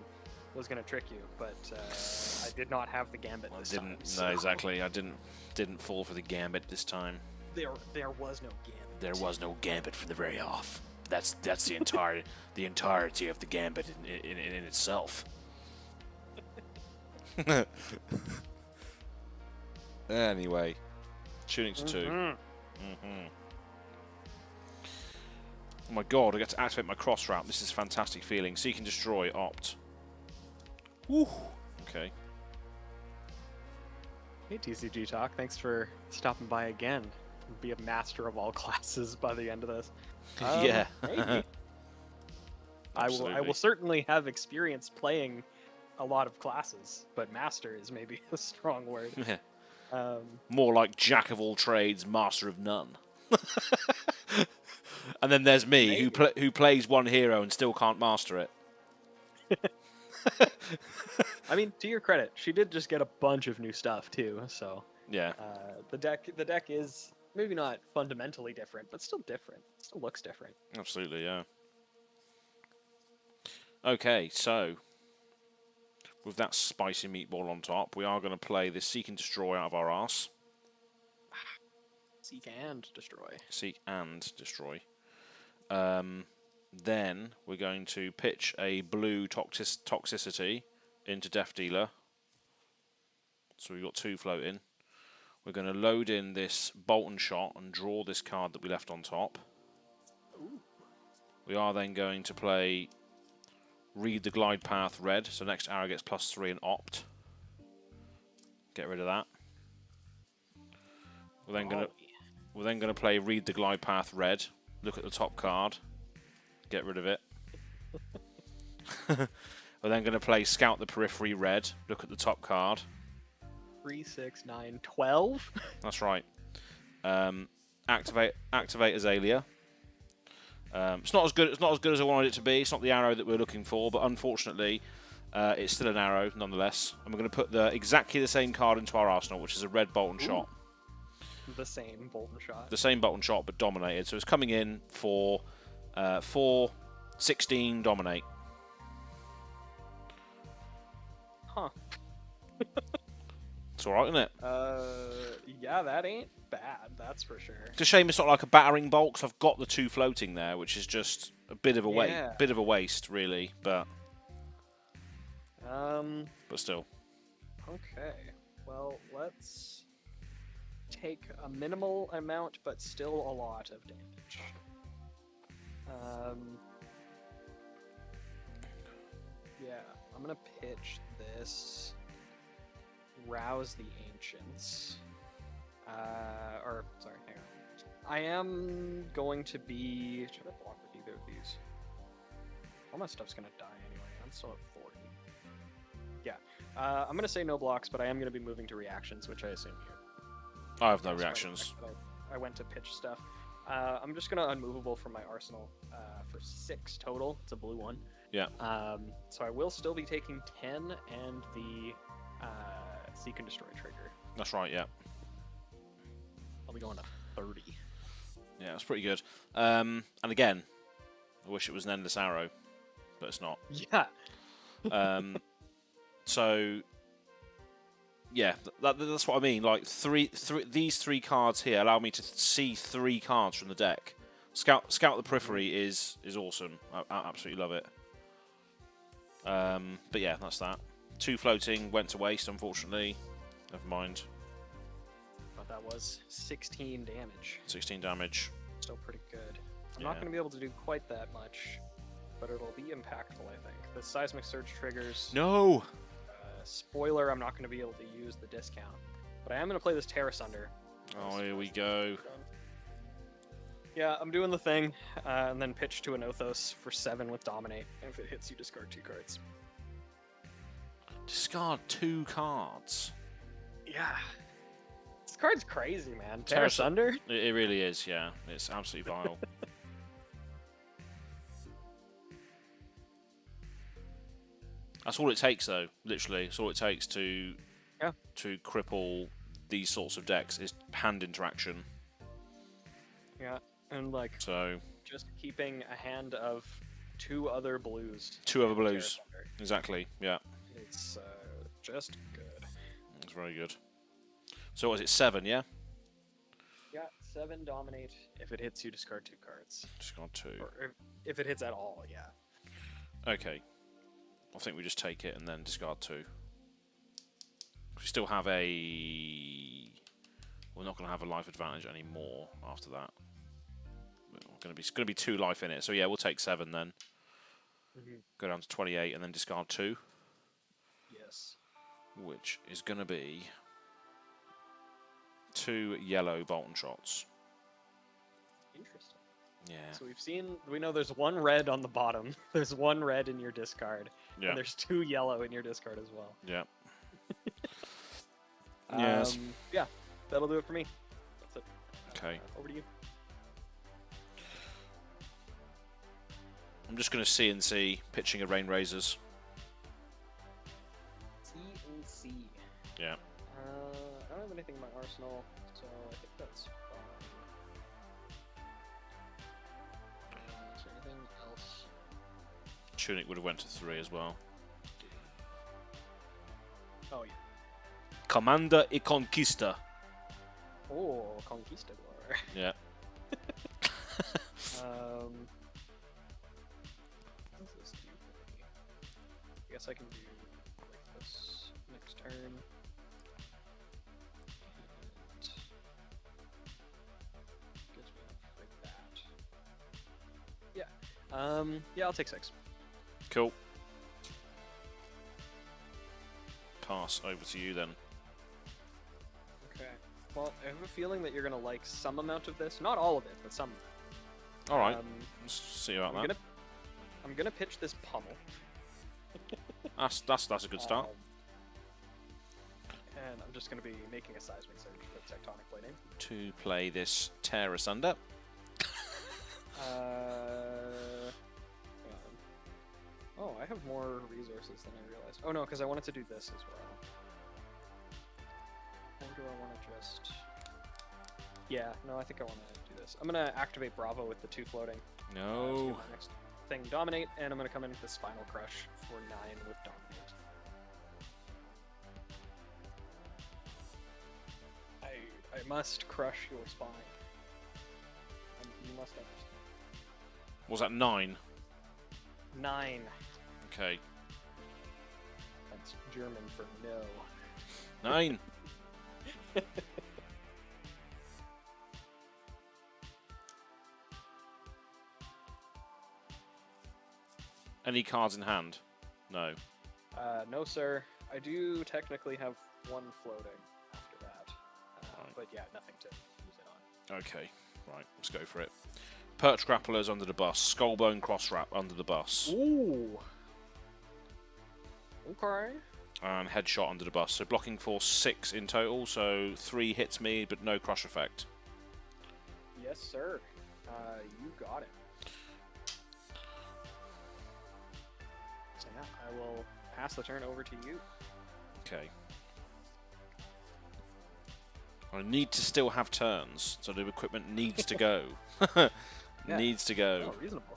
was going to trick you, but I did not have the Gambit this time. So. No, exactly. I didn't fall for the Gambit this time. There was no Gambit. There was no Gambit for the very off. That's the entirety of the Gambit in itself. Anyway, Tunic to 2. Oh my god, I get to activate my cross route. This is a fantastic feeling. Seek and destroy, opt. Woo. Okay. Hey TCG Talk, thanks for stopping by again. Be a master of all classes by the end of this. Yeah. Maybe. I will certainly have experience playing a lot of classes, but master is maybe a strong word. More like jack of all trades, master of none. And then there's me, Maybe. who plays one hero and still can't master it. I mean, to your credit, she did just get a bunch of new stuff too. So Yeah, the deck is maybe not fundamentally different, but still different. It still looks different. absolutely, yeah. Okay, so with that spicy meatball on top, we are going to play this Seek and Destroy out of our arse. Seek and destroy. Seek and Destroy. Then we're going to pitch a blue toxicity into Death Dealer. So we've got 2 floating. We're going to load in this Bolt and Shot and draw this card that we left on top. Ooh. We are then going to play Read the Glide Path red, so next arrow gets +3 and opt. Get rid of that. We're then going to play Read the Glide Path red. Look at the top card. Get rid of it. We're then going to play Scout the Periphery red. Look at the top card. 3, 6, 9, 12. That's right. Activate Azalea. It's not as good. It's not as good as I wanted it to be. It's not the arrow that we're looking for, but unfortunately, it's still an arrow nonetheless. And we're going to put exactly the same card into our arsenal, which is a red Bolt and Shot. The same Bolt and Shot. The same Bolt and Shot, but dominated. So it's coming in for 4/16 dominate. Huh. It's all right, isn't it? Yeah, that ain't bad. That's for sure. It's a shame it's not like a battering bolt, because I've got the 2 floating there, which is just a bit of a bit of a waste, really. But still. Okay. Well, let's take a minimal amount, but still a lot of damage. Yeah, I'm gonna pitch this. Rouse the Ancients. Or, sorry, hang on. I am going to be... Should I block with either of these? All my stuff's gonna die anyway. I'm still at 40. Yeah. I'm gonna say no blocks, but I am gonna be moving to reactions, which I assume you... I have no reactions. I went to pitch stuff. I'm just gonna unmovable from my arsenal for 6 total. It's a blue one. Yeah. So I will still be taking 10 and the Seek and Destroy trigger. That's right, yeah. I'll be going to 30. Yeah, that's pretty good. And again, I wish it was an endless arrow, but it's not. Yeah. So, yeah, that's what I mean. Like these 3 cards here allow me to see 3 cards from the deck. Scout the Periphery is awesome. I absolutely love it. But yeah, that's that. 2 floating went to waste, unfortunately. Never mind. But that was 16 damage. 16 damage. Still pretty good. I'm Yeah. not going to be able to do quite that much, but it'll be impactful, I think. The Seismic Surge triggers. No! Spoiler, I'm not going to be able to use the discount. But I am going to play this Terra Sunder. Oh, here we go. Yeah, I'm doing the thing, and then pitch to an Othos for 7 with Dominate. And if it hits, you discard 2 cards. Discard 2 cards. Yeah. This card's crazy, man. Terra Sunder? It really is, yeah. It's absolutely vile. That's all it takes, though. Literally, it's all it takes to cripple these sorts of decks is hand interaction. Yeah, and like just keeping a hand of 2 other blues. 2 other blues. Exactly. Yeah. It's just good. It's very good. So was it 7? Yeah. Yeah, 7 dominate. If it hits, you discard 2 cards. Discard 2. Or if it hits at all, yeah. Okay. I think we just take it and then discard 2. We still have a... We're not going to have a life advantage anymore after that. It's going to be 2 life in it. So yeah, we'll take 7 then. Go down to 28 and then discard 2. Yes. Which is going to be 2 yellow Bolt and Shots. Interesting. Yeah. So we know there's 1 red on the bottom. There's 1 red in your discard. Yeah. And there's 2 yellow in your discard as well. Yeah. Yes. Yeah, that'll do it for me. That's it. Okay. Over to you. I'm just going to CNC, pitching a Rain Razors. CNC. Yeah. I don't have anything in my arsenal, so I think that's fine. Is there anything else? Tunic would have went to 3 as well. Oh, yeah. Commander y Conquista. Oh, Conquistador. Yeah. What does this do for me? I guess I can do like this next turn. And gives me enough for that. Yeah. Yeah, I'll take 6. Cool. Pass over to you then. Okay. Well, I have a feeling that you're gonna like some amount of this. Not all of it, but some. All right. Let's see about that. I'm gonna pitch this pummel. That's a good start. And I'm just gonna be making a seismic surge with tectonic plating. To play this tear asunder. Oh, I have more resources than I realized. Oh no, because I wanted to do this as well. Or do I want to just... Yeah, no, I think I want to do this. I'm going to activate Bravo with the 2 floating. No. My next thing, Dominate, and I'm going to come in with the Spinal Crush for 9 with Dominate. I must crush your spine. You must understand. Was that 9? 9. Okay. That's German for no. 9. Any cards in hand? No. No, sir. I do technically have 1 floating after that. Right. But yeah, nothing to use it on. Okay. Right, let's go for it. Perch Grapplers under the bus. Skullbone Crosswrap under the bus. Ooh. Okay. And Headshot under the bus. So blocking for 6 in total. So 3 hits me, but no crush effect. Yes, sir. You got it. So yeah, I will pass the turn over to you. Okay. I need to still have turns, so the equipment needs to go. Yeah. Needs to go. Oh, reasonable.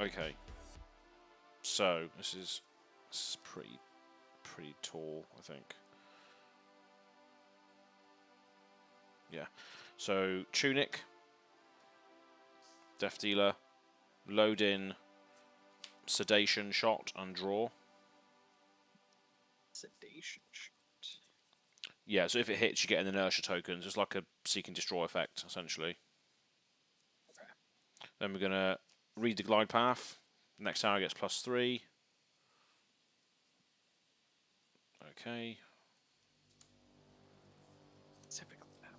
Okay. So this is pretty tall, I think. Yeah. So Tunic, Death Dealer, load in, Sedation Shot, and draw. Sedation shot. Yeah, so if it hits, you get an inertia tokens. It's like a seek and destroy effect, essentially. Okay. Then we're gonna read the glide path. Next tower gets +3. Okay. Specifically that.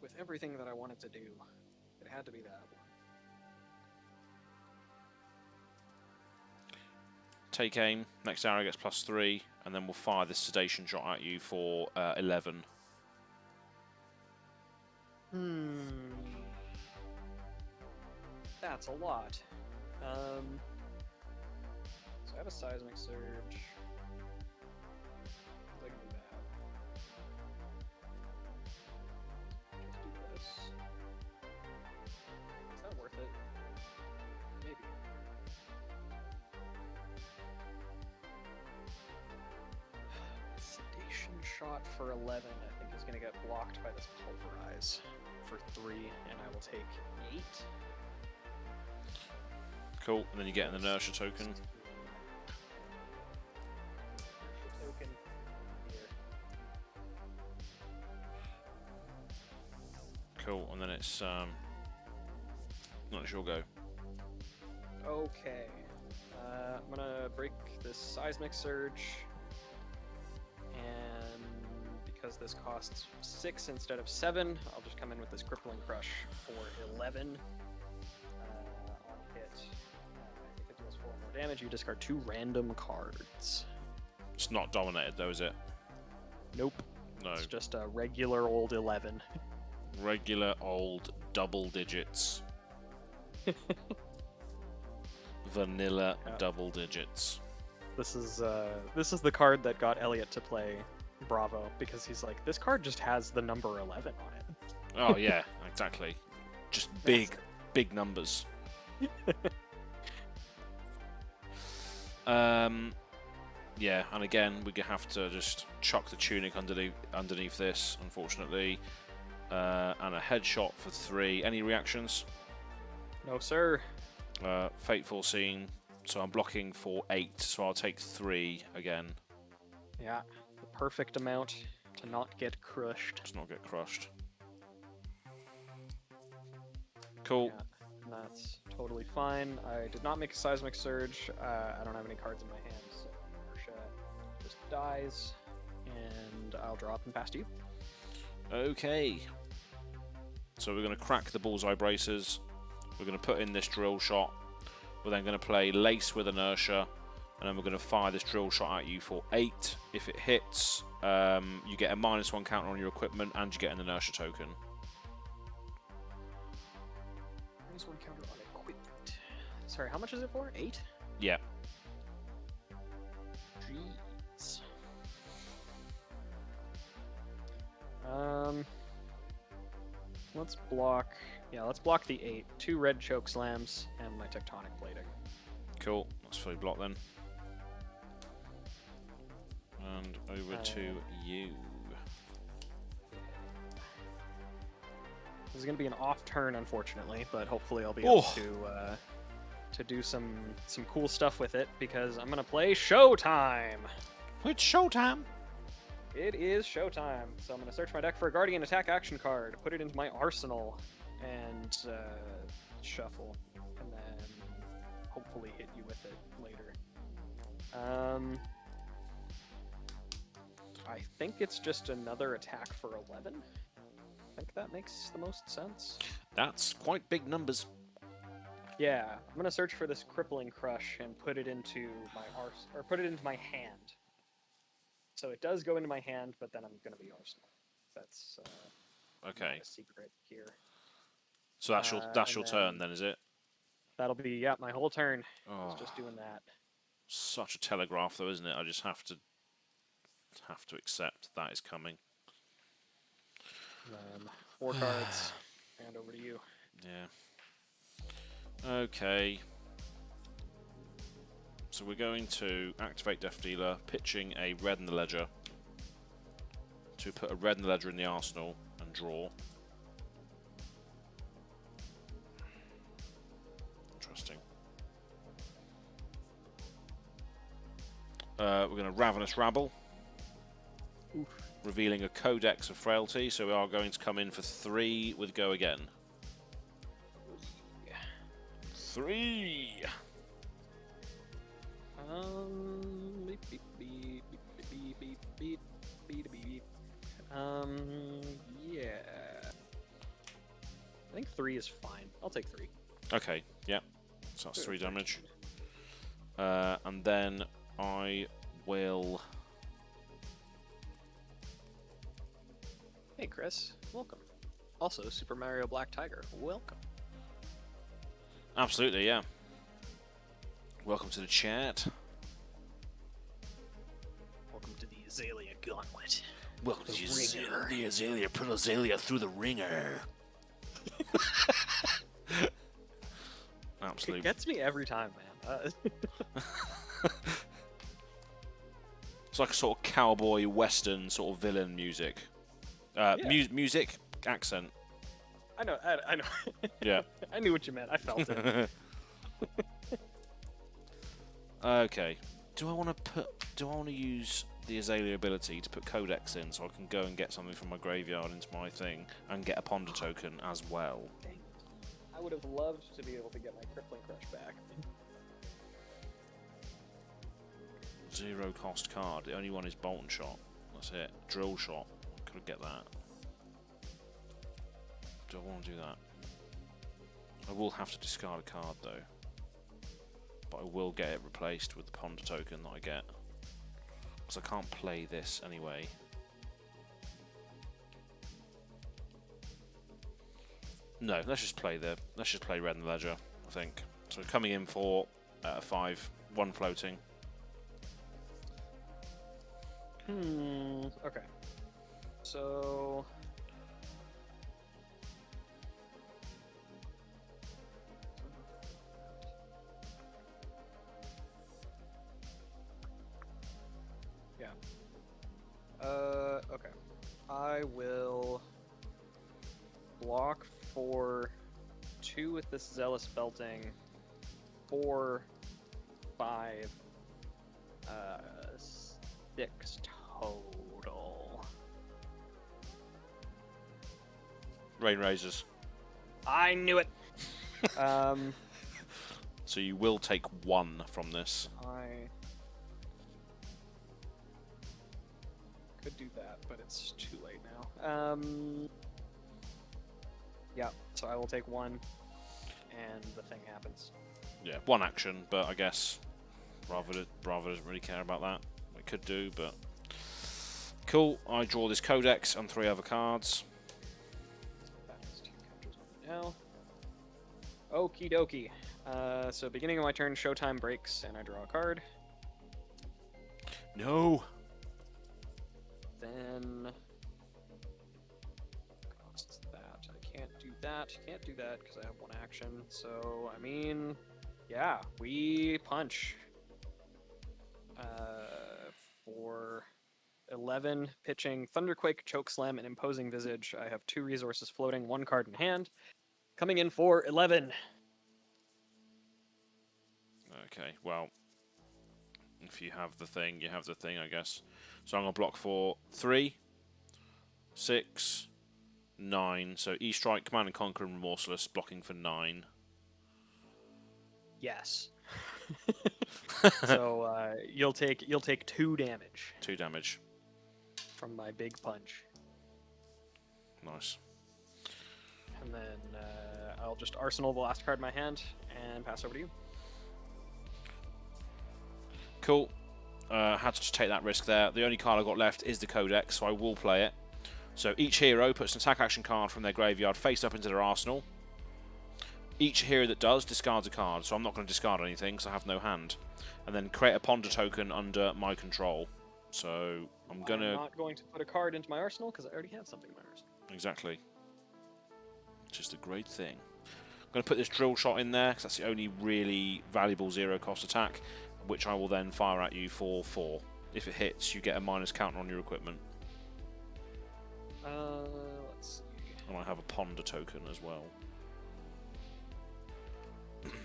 With everything that I wanted to do, it had to be that one. Take aim. Next arrow gets +3, and then we'll fire this sedation shot at you for 11. That's a lot. So I have a seismic surge. I can do that. Just do this. Is that worth it? Maybe. Sedation shot for 11, I think, is going to get blocked by this pulverize for 3, and I will take 8. Cool, and then you get an inertia token. Inertia token here. Cool, and then it's not sure go. Okay. I'm gonna break this seismic surge, and because this costs 6 instead of 7, I'll just come in with this crippling crush for 11. On hit, if it deals 4 more damage, you discard 2 random cards. It's not dominated though, is it? Nope. No. It's just a regular old 11. Regular old double digits. Vanilla double digits. This is the card that got Elliot to play Bravo, because he's like, this card just has the number 11 on it. Oh yeah, exactly. Just big numbers. Yeah, and again, we have to just chuck the tunic underneath this, unfortunately. And a headshot for 3. Any reactions? No, sir. Fateful Scene. So I'm blocking for 8, so I'll take 3 again. Yeah, the perfect amount to not get crushed. Just not get crushed. Cool. Yeah, that's totally fine. I did not make a Seismic Surge. I don't have any cards in my hand, so Inertia just dies, and I'll draw up and pass to you. Okay. So we're going to crack the bullseye braces. We're going to put in this drill shot. We're then going to play Lace with Inertia, and then we're going to fire this drill shot at you for 8. If it hits, you get a -1 counter on your equipment, and you get an Inertia token. -1 counter on equipment. Sorry, how much is it for? 8? Yeah. Jeez. Let's block. Yeah, let's block the 8. 2 red choke slams and my tectonic plating. Cool. That's fully blocked then. And over to you. This is going to be an off turn, unfortunately, but hopefully I'll be able to do some cool stuff with it, because I'm going to play Showtime. It's Showtime. It is Showtime. So I'm going to search my deck for a Guardian attack action card, put it into my arsenal, and shuffle, and then hopefully hit you with it later. I think it's just another attack for 11. I think that makes the most sense. That's quite big numbers. Yeah, I'm gonna search for this Crippling Crush and put it into my put it into my hand. So it does go into my hand, but then I'm gonna be arsenal. That's okay. Not a secret here. So that's your turn then, is it? That'll be my whole turn. Oh, Just doing that. Such a telegraph, though, isn't it? I just have to accept that is coming. 4 cards, and over to you. Yeah. Okay. So we're going to activate Death Dealer, pitching a red in the ledger to put a red in the ledger in the arsenal and draw. Interesting. We're going to Ravenous Rabble. Oof. Revealing a Codex of Frailty, so we are going to come in for 3 with Go Again. 3! Yeah. I think 3 is fine. I'll take 3. Okay, yeah. So that's 3 damage. And then I will... Hey, Chris. Welcome. Also, Super Mario Black Tiger. Welcome. Absolutely, yeah. Welcome to the chat. Welcome to the Azalea Gauntlet. Welcome to the Azalea. Put Azalea through the ringer. Absolutely. It gets me every time, man. It's like a sort of cowboy western sort of villain music. Yeah. Music accent. I know. Yeah. I knew what you meant. I felt it. Okay. Do I want to use the Azalea ability to put Codex in so I can go and get something from my graveyard into my thing and get a Ponder token as well? Dang. I would have loved to be able to get my Crippling Crush back. 0 cost card. The only one is Bolt and Shot. That's it. Drill Shot. Could get that. Do I want to do that? I will have to discard a card though. But I will get it replaced with the Ponder token that I get. Because I can't play this anyway. No, let's just play red in the ledger. I think. So coming in for 5, 1 floating. Okay. So. Yeah. Okay. I will block for 2 with this Zealous Belting, 4, 5, 6 total. Rain Razors. I knew it! So you will take 1 from this. I could do that, but it's too late now. Yeah, so I will take 1, and the thing happens. Yeah, 1 action, but I guess Bravo doesn't really care about that. It could do, but cool. I draw this Codex and 3 other cards. That is 2 counters on now. Okie dokie. So beginning of my turn, Showtime breaks, and I draw a card. No. Then costs that. I can't do that. Can't do that because I have 1 action. So I mean, yeah, we punch. For 11, pitching Thunderquake, Chokeslam, and Imposing Visage. I have 2 resources floating, 1 card in hand. Coming in for 11. Okay, well, if you have the thing, you have the thing, I guess. So I'm going to block for 3, 6, 9. So E-Strike, Command and Conquer, and Remorseless, blocking for 9. Yes. So you'll take 2 damage. 2 damage. From my big punch. Nice. And then I'll just arsenal the last card in my hand and pass over to you. Cool. Had to just take that risk there. The only card I've got left is the Codex, so I will play it. So each hero puts an attack action card from their graveyard face up into their arsenal. Each hero that does discards a card, so I'm not going to discard anything because I have no hand. And then create a ponder token under my control. So I'm not going to put a card into my arsenal because I already have something in my arsenal. Exactly. Just a great thing. I'm going to put this drill shot in there because that's the only really valuable 0-cost attack, which I will then fire at you for 4. If it hits, you get a minus counter on your equipment. Let's see. And I have a ponder token as well.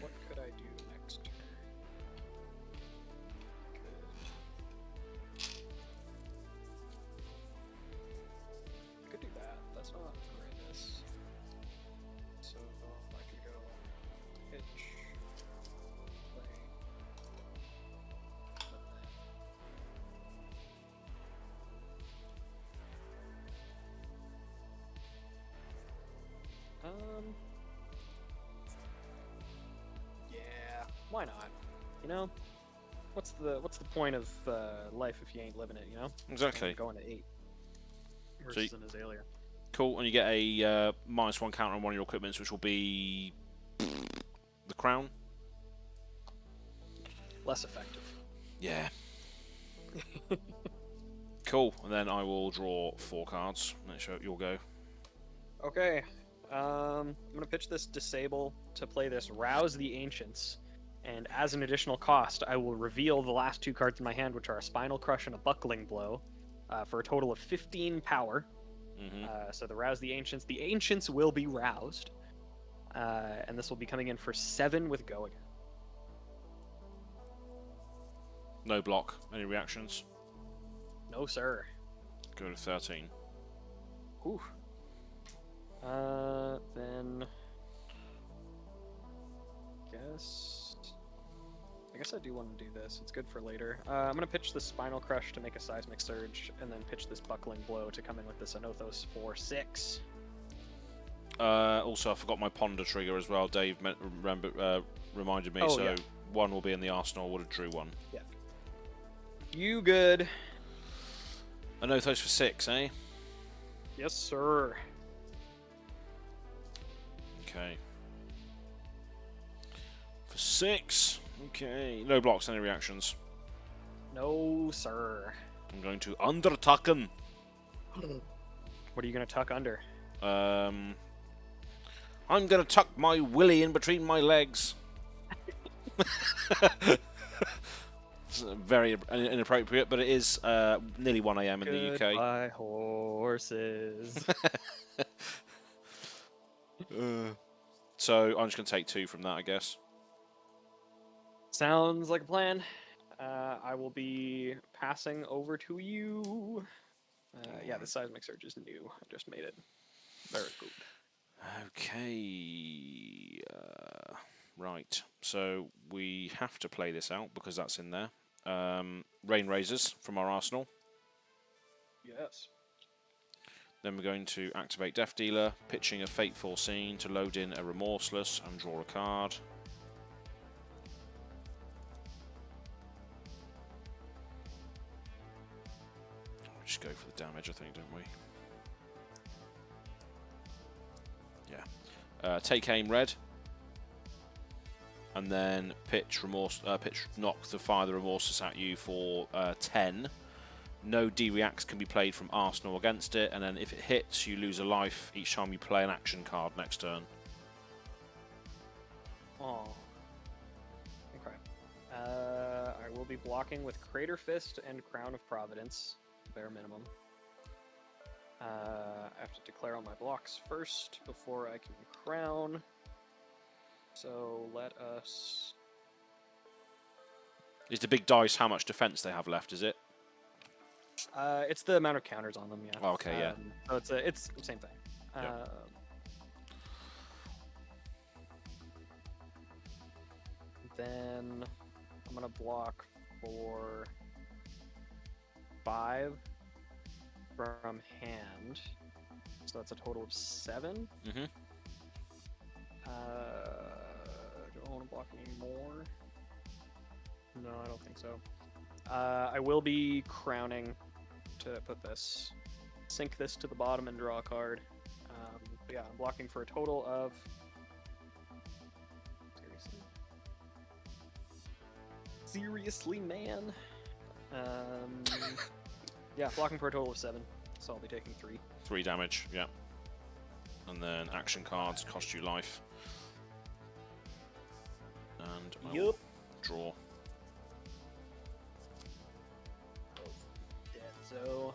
What could I do next turn? I could do that. That's not horrendous. So I could go pitch, play, yeah, why not? You know, what's the point of life if you ain't living it? You know, Exactly. Going to 8 versus an Azalea. Cool, and you get a -1 counter on one of your equipments, which will be the crown. Less effective. Yeah. Cool, and then I will draw 4 cards. Make sure you'll go. Okay. I'm gonna pitch this Disable to play this Rouse the Ancients, and as an additional cost, I will reveal the last 2 cards in my hand, which are a Spinal Crush and a Buckling Blow, for a total of 15 power. So the Rouse the Ancients will be roused, and this will be coming in for 7 with Go Again. No block. Any reactions? No, sir. Go to 13. Whew. Then I guess I do want to do this. It's good for later. I'm gonna pitch the Spinal Crush to make a Seismic Surge, and then pitch this Buckling Blow to come in with this Anothos for 6. Also, I forgot my Ponder trigger as well. Dave reminded me, Oh, so yeah. 1 will be in the arsenal. Would have drew 1. Yeah. You good? Anothos for 6, eh? Yes, sir. Okay. For 6. Okay. No blocks, any reactions. No, sir. I'm going to undertucken. What are you going to tuck under? I'm going to tuck my willy in between my legs. It's very inappropriate, but it is nearly 1 a.m. in the UK. Goodbye, horses. So I'm just going to take 2 from that, I guess. Sounds like a plan. I will be passing over to you. Yeah, the seismic surge is new. I just made it. Very good. Okay. Right. So we have to play this out because that's in there. Rain Razors from our arsenal. Yes. Then we're going to activate Death Dealer, pitching a Fateful Scene to load in a Remorseless and draw a card. Just go for the damage, I think, don't we? Yeah. Take aim red, and then pitch knock the fire the Remorseless at you for 10. No D-reacts can be played from Arsenal against it, and then if it hits, you lose a life each time you play an action card next turn. Oh. Okay. I will be blocking with Crater Fist and Crown of Providence, bare minimum. I have to declare all my blocks first before I can crown. So let us... Is the big dice how much defense they have left, is it? It's the amount of counters on them, yeah. Oh, okay, yeah. So it's the same thing. Yep. Then I'm gonna block for 5 from hand, so that's a total of 7. Mm-hmm. Do I want to block any more? No, I don't think so. I will be crowning to put this, sink this to the bottom and draw a card. But yeah, I'm blocking for a total of... Seriously, man? Yeah, blocking for a total of 7, so I'll be taking 3. 3 damage, yeah. And then action cards cost you life. And I will draw. So,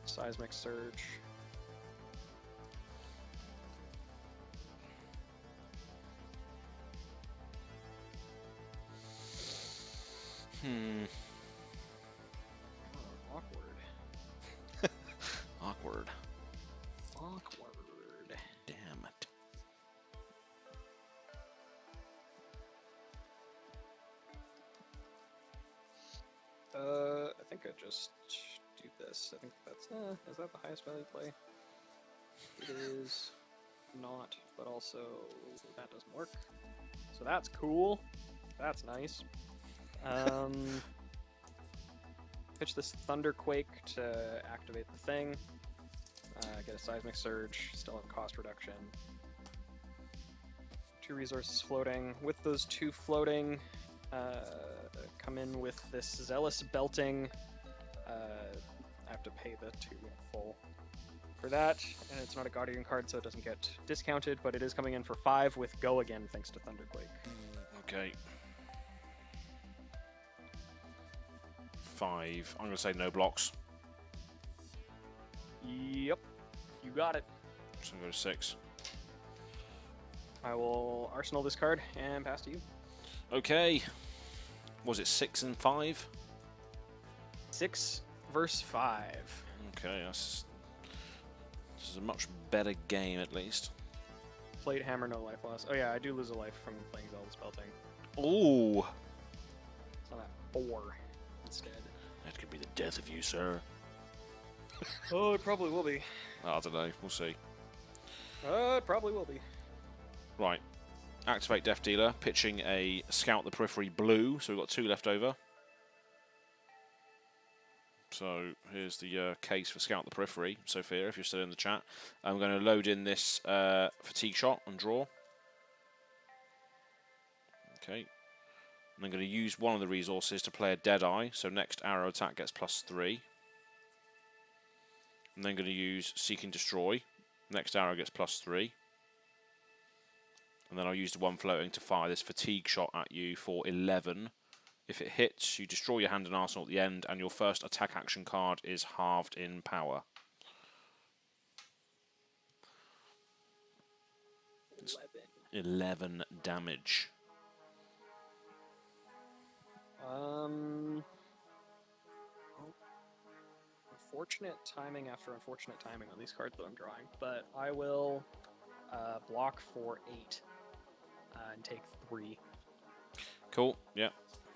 seismic surge. Awkward. Awkward. Awkward. Damn it. I think I just do this. I think that's, is that the highest value play? It is not, but also that doesn't work. So that's cool. That's nice. Pitch this Thunderquake to activate the thing. Get a Seismic Surge, still have cost reduction. 2 resources floating. With those 2 floating, come in with this Zealous Belting. I have to pay the 2 full for that, and it's not a Guardian card, so it doesn't get discounted, but it is coming in for 5 with Go Again, thanks to Thunderquake. Okay. 5. I'm going to say no blocks. Yep, you got it. So I'm going to go to 6. I will Arsenal this card and pass to you. Okay. Was it 6 and 5? 6 versus 5. Okay, this is a much better game at least. Plate hammer, no life loss. Oh yeah, I do lose a life from playing Zelda's Belting. Ooh. So I'm at 4 instead. That could be the death of you, sir. Oh, it probably will be. I don't know. We'll see. It probably will be. Right. Activate Death Dealer, pitching a Scout the Periphery blue, so we've got 2 left over. So here's the case for Scout the Periphery, Sophia, if you're still in the chat. I'm going to load in this Fatigue Shot and draw. Okay. And I'm going to use one of the resources to play a Deadeye, so next arrow attack gets +3. And then going to use Seek and Destroy. Next arrow gets +3. And then I'll use the one floating to fire this fatigue shot at you for 11. If it hits, you destroy your hand and arsenal at the end, and your first attack action card is halved in power. 11 damage. Unfortunate timing after unfortunate timing on these cards that I'm drawing, but I will block for 8 and take 3. Cool, yeah.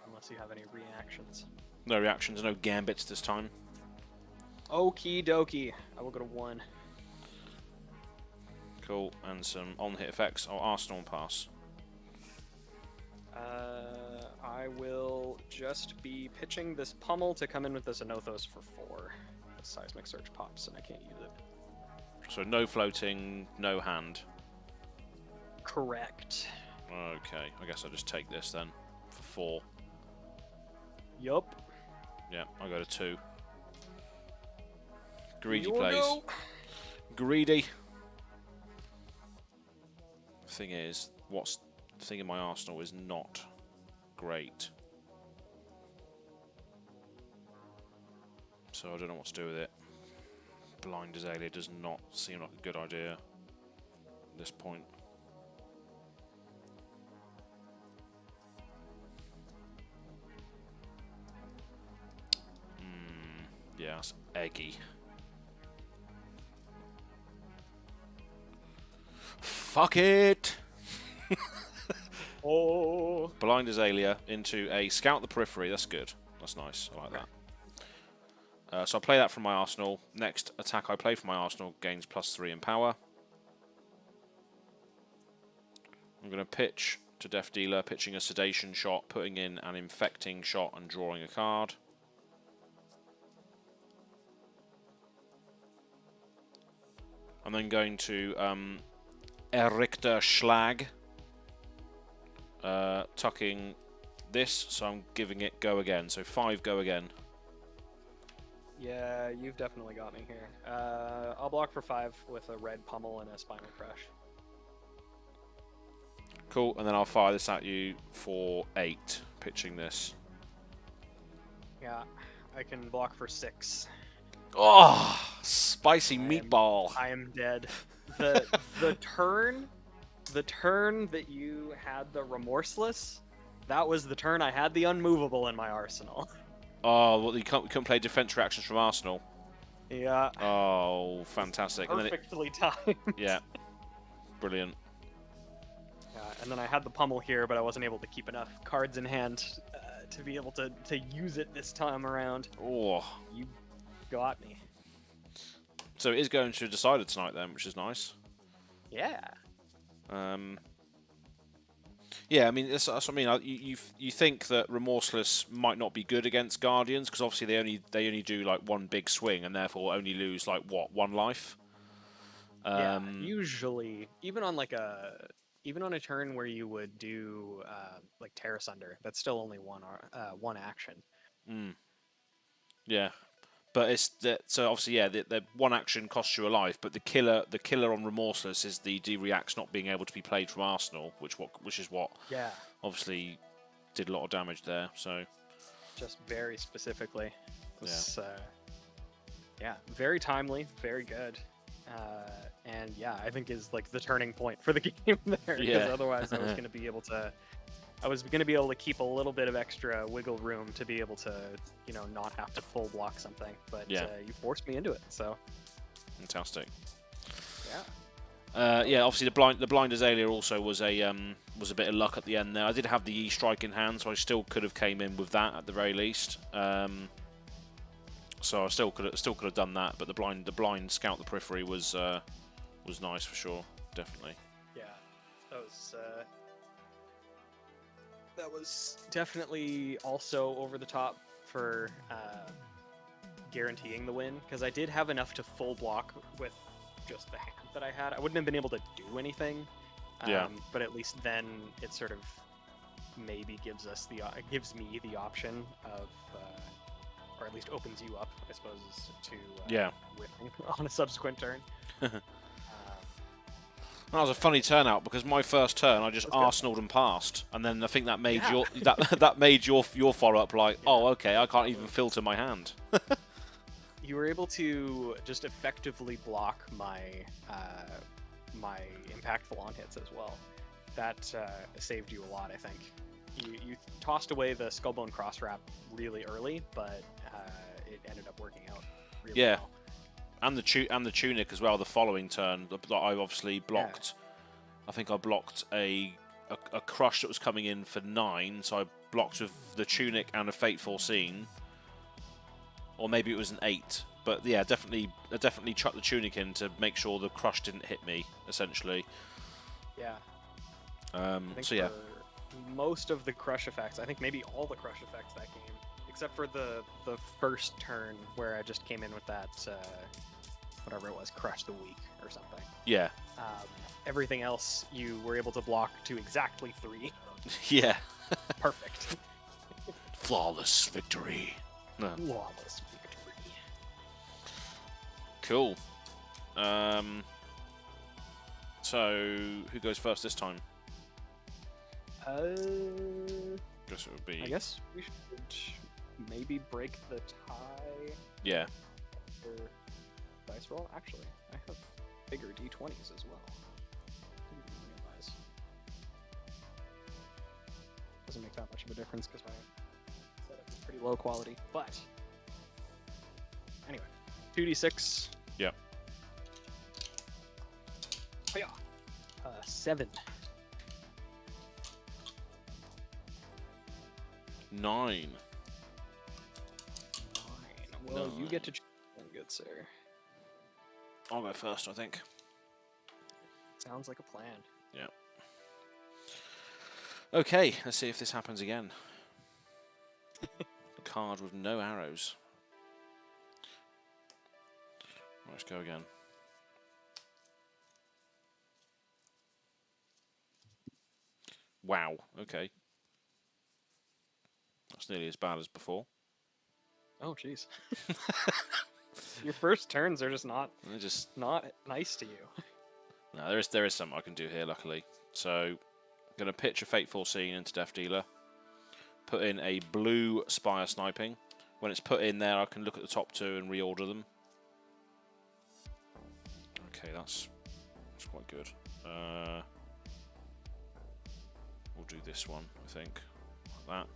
Unless you have any reactions. No reactions, no gambits this time. Okie dokie. I will go to 1. Cool, and some on-hit effects. Oh, Arsenal and pass. I will just be pitching this pummel to come in with this Anothos for 4. The seismic surge pops and I can't use it. So no floating, no hand. Correct. Okay, I guess I'll just take this then for 4. Yup. Yeah, I'll go to 2. Greedy Your plays. go. Greedy. The thing is, what's the thing in my arsenal is not great. So I don't know what to do with it. Blind Azalea does not seem like a good idea at this point. Yeah, it's eggy. Fuck it! Oh. Blind Azalea into a Scout the Periphery. That's good. That's nice. I like Okay. that. So I'll play that from my arsenal. Next attack I play from my arsenal gains +3 in power. I'm going to pitch to Death Dealer, pitching a Sedation shot, putting in an Infecting shot and drawing a card. I'm then going to Errichter Schlag, tucking this, so I'm giving it Go Again. So 5 Go Again. Yeah, you've definitely got me here. I'll block for 5 with a red pummel and a spinal crush. Cool, and then I'll fire this at you for 8, pitching this. Yeah, I can block for 6. Oh, spicy meatball. I am dead. The turn that you had the Remorseless, that was the turn I had the Unmovable in my arsenal. Oh, well, you couldn't play defense reactions from Arsenal. Yeah. Oh, fantastic. Perfectly timed. Yeah, brilliant. Yeah, and then I had the pummel here, but I wasn't able to keep enough cards in hand to be able to use it this time around. Oh, You got me. so it is going to a decider tonight then, which is nice. Yeah. Yeah, I mean that's what I mean. You think that Remorseless might not be good against Guardians because obviously they only do like one big swing and therefore only lose like what, 1 life. Yeah. Usually, even on a turn where you would do like Tear Asunder, that's still only one action. Yeah, but it's that. So obviously, yeah, the one action costs you a life, but the killer on Remorseless is the D-Reacts not being able to be played from Arsenal, which is what Yeah. obviously did a lot of damage there. So Just very specifically. This, yeah, very timely, very good. And yeah, I think is like the turning point for the game there. Yeah. Because otherwise I was going to be able to keep a little bit of extra wiggle room to be able to, not have to full block something. But Yeah. you forced me into it, so fantastic. yeah. Yeah, obviously the blind Azalea also was a bit of luck at the end there. I did have the E strike in hand, so I still could have came in with that at the very least. So I still could have done that, but the blind Scout the Periphery was nice for sure, definitely. Yeah, that was definitely also over the top for guaranteeing the win, because I did have enough to full block with just the hand that I had. I wouldn't have been able to do anything, Yeah. but at least then it sort of maybe gives us gives me the option of, or at least opens you up, I suppose, to whipping on a subsequent turn. That was a funny turnout because my first turn I just arsenaled and passed, and then I think that made that made your follow up like, oh okay, I can't even filter my hand. You were able to just effectively block my my impactful on hits as well. That saved you a lot, I think. You tossed away the Skullbone Cross Wrap really early, but it ended up working out really well. And the tunic as well. The following turn, I obviously blocked. Yeah. I think I blocked a crush that was coming in for 9, so I blocked with the tunic and a Fateful Scene, or maybe it was an 8. But yeah, definitely chucked the tunic in to make sure the crush didn't hit me. Essentially. Yeah. So yeah. Most of the crush effects, I think maybe all the crush effects that game, except for the first turn where I just came in with that. Whatever it was, Crush the Weak or something. Yeah. Everything else you were able to block to exactly 3. Yeah. Perfect. Flawless victory. No. Flawless victory. Cool. So, who goes first this time? Guess it would be... I guess we should maybe break the tie. Yeah. Dice roll? Actually, I have bigger d20s as well. Didn't even realize. Doesn't make that much of a difference because my setup is pretty low quality. But anyway, 2d6. Yep. Oh yeah. 7. 9. Well, you get to choose one, good sir. I'll go first, I think. Sounds like a plan. Yeah. Okay, let's see if this happens again. Card with no arrows. Let's go again. Wow, okay. That's nearly as bad as before. Oh, jeez. Your first turns are just not nice to you. No, there is something I can do here, luckily. So, I'm going to pitch a Fateful Scene into Death Dealer. Put in a blue Spire Sniping. When it's put in there, I can look at the top 2 and reorder them. Okay, that's quite good. We'll do this one, I think. Like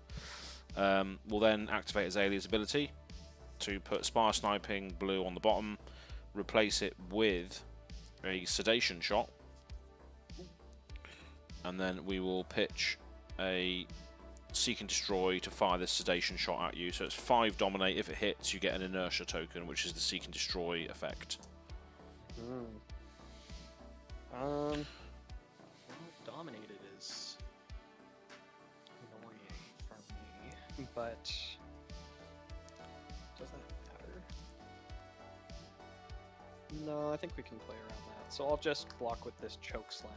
that. We'll then activate Azalea's ability to put Spire Sniping blue on the bottom, replace it with a Sedation Shot, and then we will pitch a Seek and Destroy to fire this Sedation Shot at you. So it's 5 Dominate. If it hits, you get an Inertia token, which is the Seek and Destroy effect. Dominated is annoying for me, but does that matter? No, I think we can play around that. So I'll just block with this Choke Slam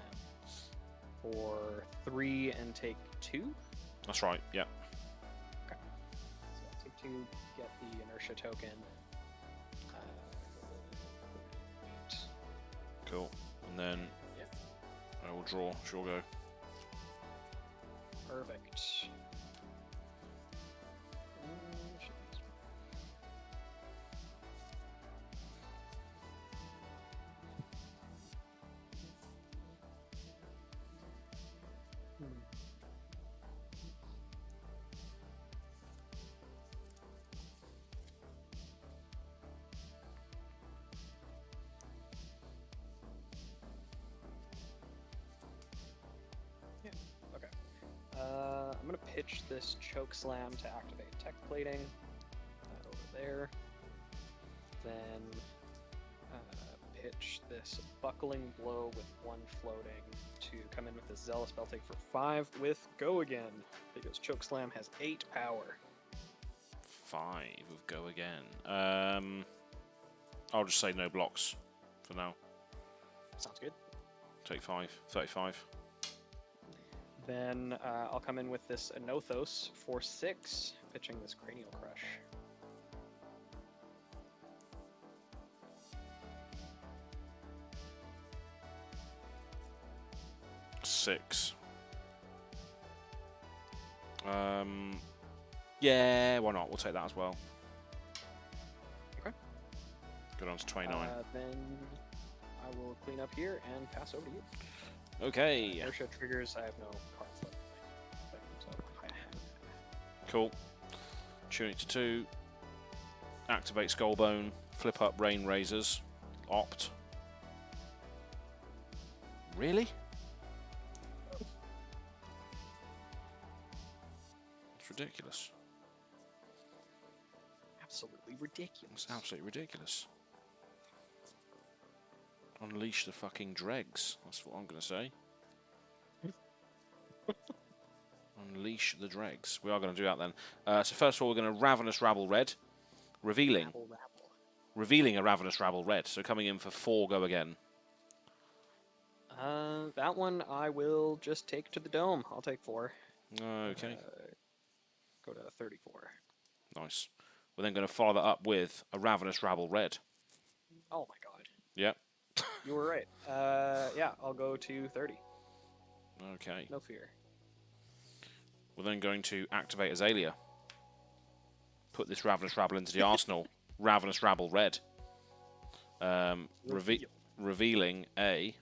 for 3 and take 2. That's right, yeah. Okay. So I'll take 2, get the Inertia token. Cool. And then I will draw. She'll go. Perfect. I'm going to pitch this Choke Slam to activate Tech Plating. That over there. Then pitch this Buckling Blow with 1 floating to come in with the Zealous Beltake for 5 with Go Again, because Choke Slam has 8 power. 5 with Go Again. I'll just say no blocks for now. Sounds good. Take 5. 35. Then I'll come in with this Anothos for 6, pitching this Cranial Crush. Six. Yeah, why not? We'll take that as well. Okay. Go down to 29. Then I will clean up here and pass over to you. Okay. Inertia triggers. I have no cards left. So Cool. Tune it to 2. Activate Skullbone. Flip up Rain Razors. Opt. Really? It's ridiculous. absolutely ridiculous. It's absolutely ridiculous. Unleash the fucking dregs. That's what I'm going to say. Unleash the dregs. We are going to do that then. So first of all, we're going to Ravenous Rabble Red. Revealing. Rabble. Revealing a Ravenous Rabble Red. So coming in for 4 go again. That one I will just take to the dome. I'll take 4. Okay. Go to 34. Nice. We're then going to follow that up with a Ravenous Rabble Red. Oh my god. Yep. You were right. Yeah, I'll go to 30. Okay. No fear. We're then going to activate Azalea. Put this Ravenous Rabble into the arsenal. Ravenous Rabble Red. Revealing a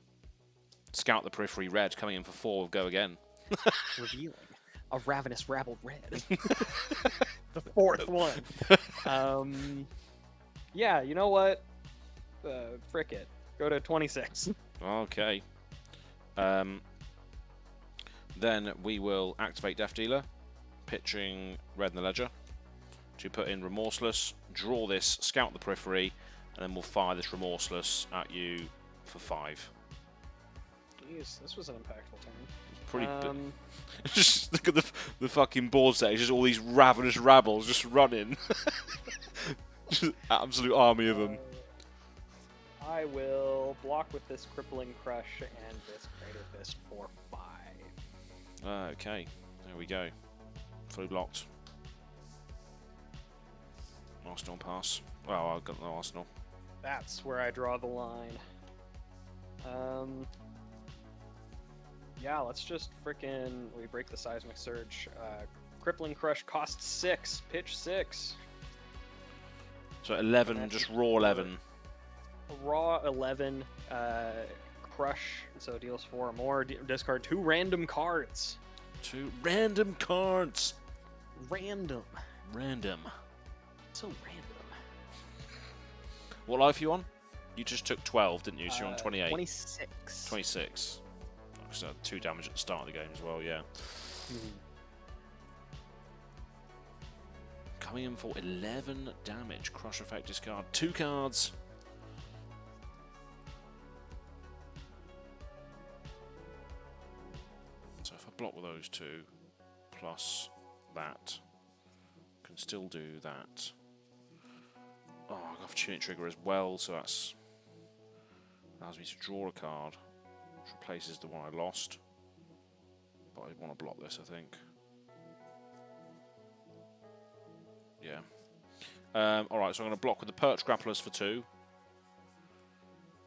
Scout the Periphery Red, coming in for 4 with Go Again. Revealing a Ravenous Rabble Red. The 4th one. Yeah, you know what? Frick it. Go to 26. Okay. Then we will activate Death Dealer, pitching Red in the Ledger to put in Remorseless, draw this, Scout the Periphery, and then we'll fire this Remorseless at you for 5. Jeez, this was an impactful turn. Pretty just look at the fucking board set. It's just all these Ravenous Rabbles just running. Just absolute army of them. I will block with this Crippling Crush and this Crater Fist for 5. Okay, there we go. Fully blocked. Arsenal pass. Well, I've got no Arsenal. That's where I draw the line. Yeah, let's just frickin' we break the Seismic Surge. Crippling Crush costs 6, pitch 6. So 11, just raw 11. Raw 11, Crush, so deals 4 or more. Discard 2 random cards. 2 random cards. Random. So random. What life are you on? You just took 12, didn't you? So you're on 28. 26. 26. So 2 damage at the start of the game as well, yeah. Coming in for 11 damage. Crush effect, discard 2 cards. So if I block with those 2, plus that, can still do that. Oh, I've got Opportunity Trigger as well, so that's allows me to draw a card, which replaces the one I lost. But I want to block this, I think. Yeah. Alright, so I'm going to block with the Perch Grapplers for 2.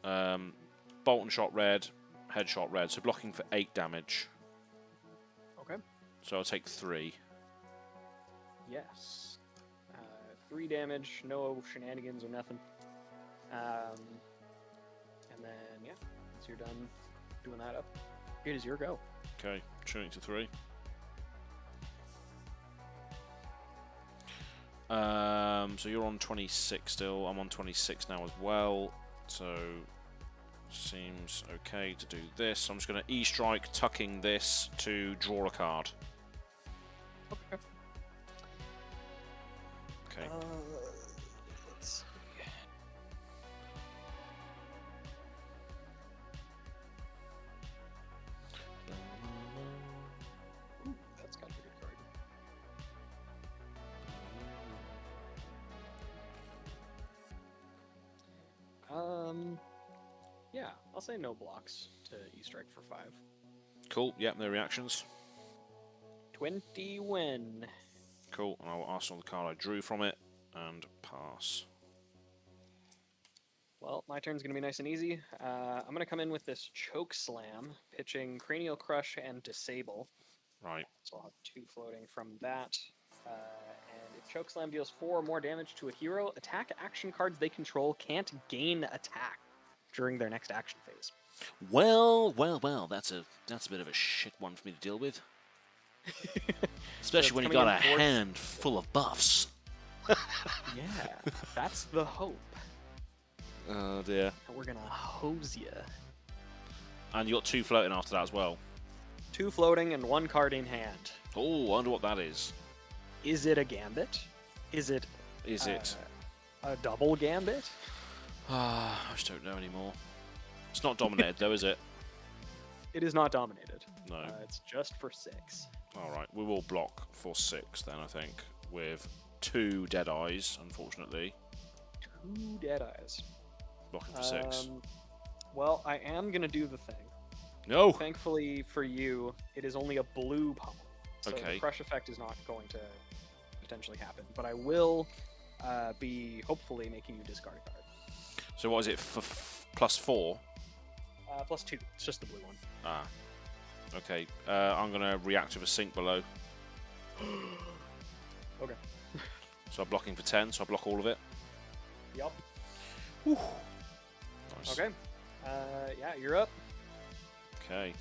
Bolt and Shot Red, Headshot Red, so blocking for 8 damage. Okay. So I'll take 3. Yes. 3 damage, no shenanigans or nothing. And then, yeah, once you're done doing that up, it is your go. Okay, tuning to 3. So you're on 26 still. I'm on 26 now as well. So seems okay to do this. So I'm just going to E-Strike, tucking this to draw a card. Okay. Okay. Let's see. Ooh, that's got to be a good card. Yeah, I'll say no blocks to E-Strike for 5. Cool. Yep, no reactions. 20 win. Cool. And I will Arsenal the card I drew from it and pass. Well, my turn's going to be nice and easy. I'm going to come in with this Choke Slam, pitching Cranial Crush and Disable. Right. So I'll have 2 floating from that. And if Choke Slam deals 4 or more damage to a hero, attack action cards they control can't gain attack during their next action phase. Well. That's a bit of a shit one for me to deal with. Especially when you got a hand full of buffs. Yeah, that's the hope. Oh dear. And we're gonna hose ya. And you got 2 floating after that as well. 2 floating and 1 card in hand. Oh, I wonder what that is. Is it a Gambit? Is it a double Gambit? I just don't know anymore. It's not dominated though, is it? It is not dominated. No. It's just for 6. Alright, we will block for 6 then, I think, with 2 Deadeyes, unfortunately. 2 Deadeyes. Blocking for 6. Well, I am going to do the thing. No! Thankfully for you, it is only a blue pummel. So Okay. the crush effect is not going to potentially happen. But I will be hopefully making you discard a card. So what is it, +4? +2. It's just the blue one. Ah. Okay, I'm going to react with a Sink Below. Okay. So I'm blocking for 10, so I block all of it. Yup. Whew. Nice. Okay. Yeah, you're up. Okay.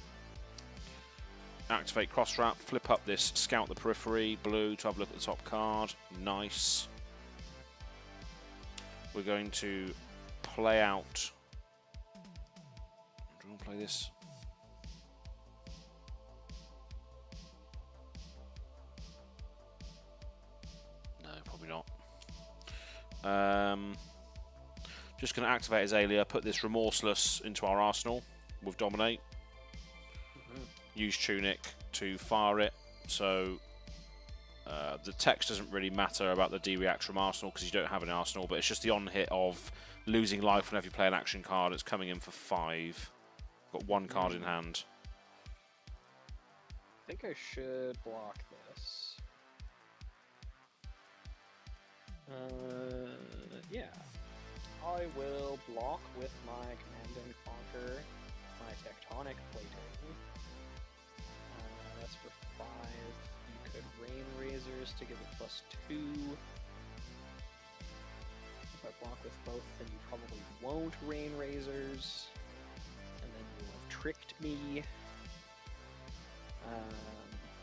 Activate Cross Wrap, flip up this Scout the Periphery, blue, to have a look at the top card. Nice. We're going to play out. Do you want to play this? No, probably not. Just going to activate Azalea, put this Remorseless into our arsenal with Dominate. Use Tunic to fire it, so the text doesn't really matter about the D-React from Arsenal because you don't have an Arsenal, but it's just the on-hit of losing life whenever you play an action card. It's coming in for 5. Got 1 card in hand. I think I should block this. Yeah. I will block with my Command and Conquer, my Tectonic Plating. That's for 5. You could Rain Razors to give it +2. If I block with both, then you probably won't Rain Razors. And then you will have tricked me.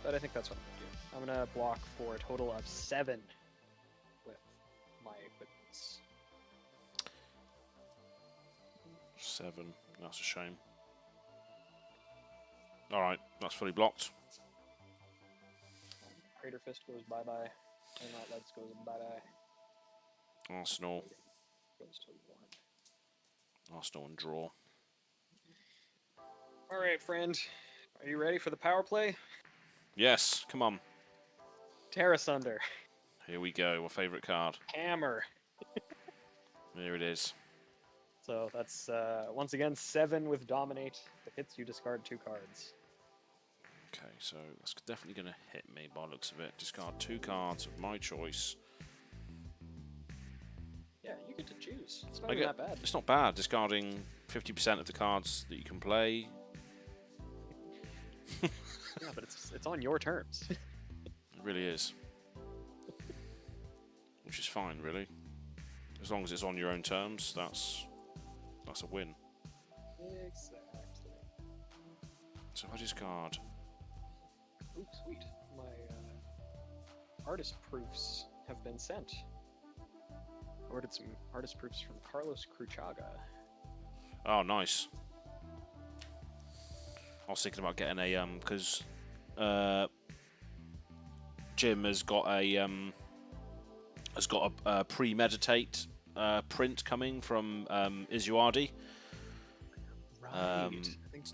But I think that's what I'm going to do. I'm going to block for a total of 7 with my equipments. 7. That's a shame. Alright, that's fully blocked. Crater Fist goes bye-bye. And Outlets goes bye-bye. Arsenal. Goes to 1. Arsenal and draw. Alright, friend. Are you ready for the power play? Yes, come on. Terra Sunder. Here we go, our favourite card. Hammer. There it is. So that's, once again, 7 with Dominate. If it hits, you discard 2 cards. Okay, so that's definitely going to hit me by the looks of it. Discard 2 cards of my choice. Yeah, you get to choose. It's not even that bad. It's not bad, discarding 50% of the cards that you can play. Yeah, but it's on your terms. It really is. Which is fine, really. As long as it's on your own terms, that's a win. Exactly. So I discard. Ooh, sweet. My artist proofs have been sent. I ordered some artist proofs from Carlos Cruchaga. Oh, nice. I was thinking about getting a because Jim has got a premeditate print coming from Izuardi. Right. I think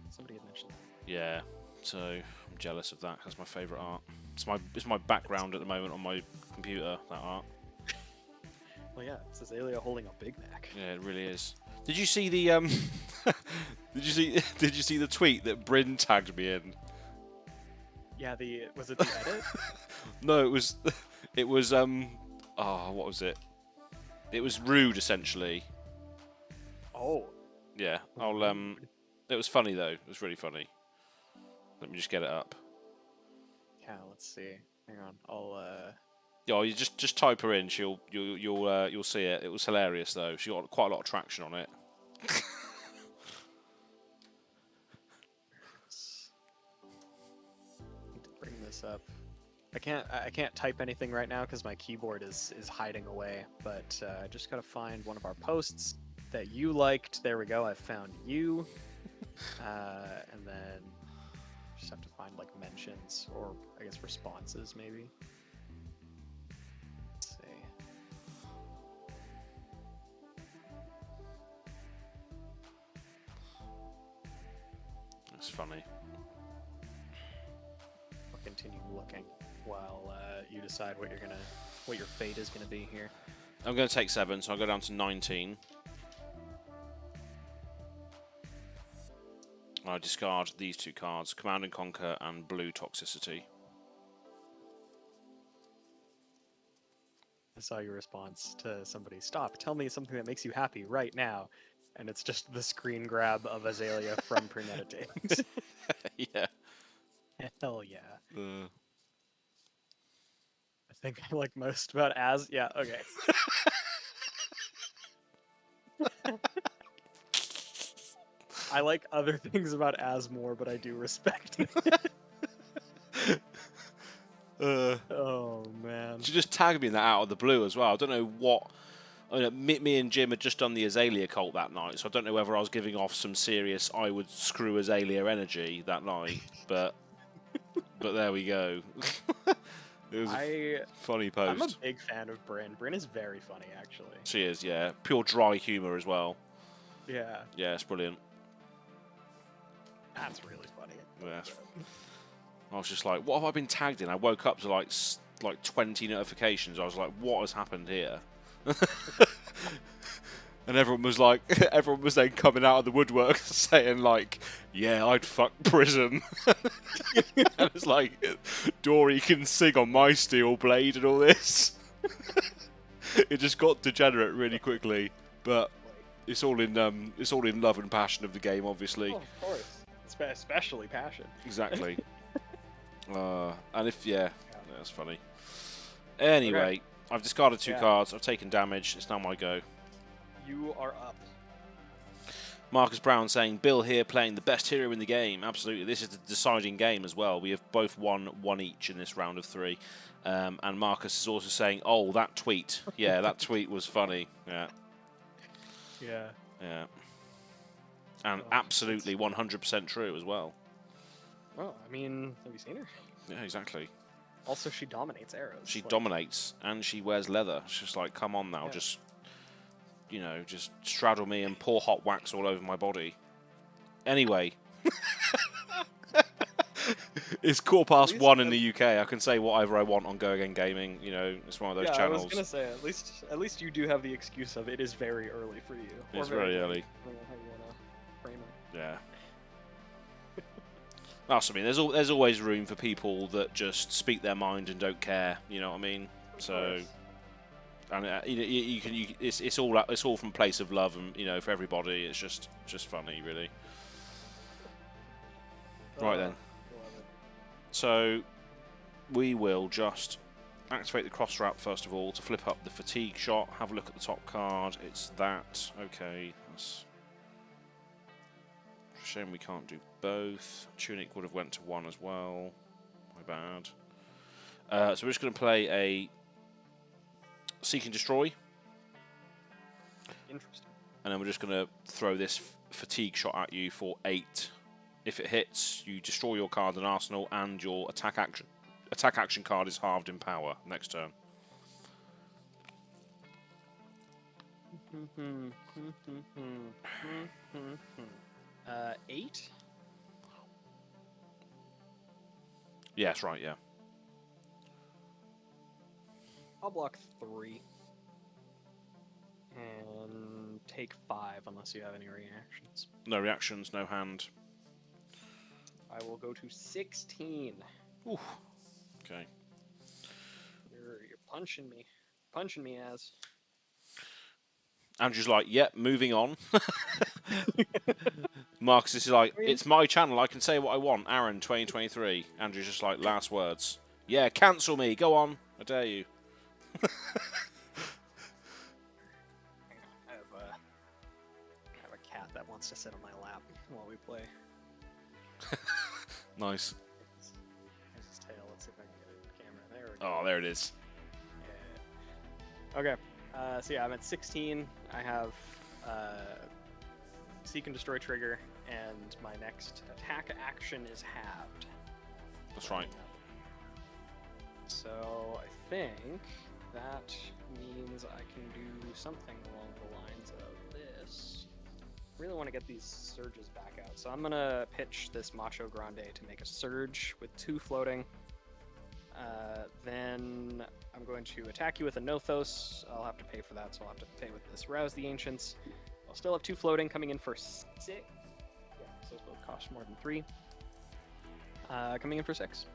somebody had mentioned that. Yeah, so I'm jealous of that. That's my favourite art. It's my background at the moment on my computer. That art. Well, yeah, it's Azalea holding a Big Mac. Yeah, it really is. Did you see the did you see the tweet that Bryn tagged me in? Yeah, was it the edit? No, it was what was it? It was rude essentially. Oh. Yeah, Rude. it was funny though. It was really funny. Let me just get it up. Yeah, let's see. Hang on. I'll Yeah, you just type her in. You'll see it. It was hilarious though. She got quite a lot of traction on it. need to bring this up. I can't type anything right now because my keyboard is hiding away. But I just gotta find one of our posts that you liked. There we go. I found you. And then just have to find like mentions or I guess responses maybe. Let's see. That's funny. I'll continue looking while you decide what your fate is gonna be here. I'm going to take 7, so I'll go down to 19. I discard these 2 cards, Command and Conquer and Blue Toxicity. I saw your response to somebody. Stop, tell me something that makes you happy right now. And it's just the screen grab of Azalea from Premeditate. Yeah. Hell yeah. I think I like most about yeah, okay. I like other things about Az more, but I do respect it. Oh man. She just tagged me in that out of the blue as well. I don't know what. Me and Jim had just done the Azalea cult that night, so I don't know whether I was giving off some serious I would screw Azalea energy that night, but there we go. It was a funny post. I'm a big fan of Bryn. Bryn is very funny, actually. She is, yeah. Pure dry humour as well. Yeah. Yeah, it's brilliant. That's really funny. Yeah. I was just like, what have I been tagged in? I woke up to like 20 notifications. I was like, what has happened here? And everyone was then coming out of the woodwork saying like, yeah, I'd fuck Prism. And it's like, Dory can sing on my steel blade and all this. It just got degenerate really quickly, but it's all in love and passion of the game, obviously. Oh, of course, especially passion. Exactly. And if that's funny. Anyway. Okay. I've discarded 2 cards. I've taken damage. It's now my go. You are up. Marcus Brown saying, Bill here playing the best hero in the game. Absolutely. This is the deciding game as well. We have both won 1 each in this round of 3. And Marcus is also saying, oh, that tweet. Yeah, that tweet was funny. Yeah. Yeah. Yeah. And absolutely 100% true as well. Well, I mean, have you seen her? Yeah, exactly. Also, she dominates arrows. She dominates, and she wears leather. It's just like, come on now, just straddle me and pour hot wax all over my body. Anyway. It's 1:15 in the UK. I can say whatever I want on GoAgainGaming. You know, it's one of those channels. I was gonna say, at least you do have the excuse of it is very early for you. It's very early. I don't know how you wanna frame it. Yeah. That's what I mean. There's always room for people that just speak their mind and don't care. You know what I mean? So, and it's all from a place of love, and for everybody, it's just funny, really. Right then. So we will just activate the cross wrap first of all to flip up the fatigue shot. Have a look at the top card. It's that. Okay. That's a shame we can't do both. Tunic would have went to 1 as well. My bad. So we're just going to play a Seek and Destroy. Interesting. And then we're just going to throw this fatigue shot at you for 8. If it hits, you destroy your card in arsenal, and your attack action card is halved in power next turn. 8? Yeah, that's right, yeah. I'll block 3. And take 5 unless you have any reactions. No reactions, no hand. I will go to 16. Ooh. Okay. You're punching me as. Andrew's like, yep, moving on. Marcus is like, it's my channel, I can say what I want. Aaron, 2023. Andrew's just like, last words. Yeah, cancel me, go on, I dare you. I have a cat that wants to sit on my lap while we play. Nice. There's his tail. Let's see if I can get it in camera. There we go. Oh, there it is. Yeah. Okay. So yeah, I'm at 16. I have Seek and Destroy trigger, and my next attack action is halved. That's right. So I think that means I can do something along the lines of this. Really want to get these surges back out. So I'm gonna pitch this Macho Grande to make a surge with 2 floating. Then I'm going to attack you with a Nothos. I'll have to pay for that, so I'll have to pay with this Rouse the Ancients. I'll still have 2 floating coming in for 6. Yeah, so those both cost more than 3. Coming in for 6.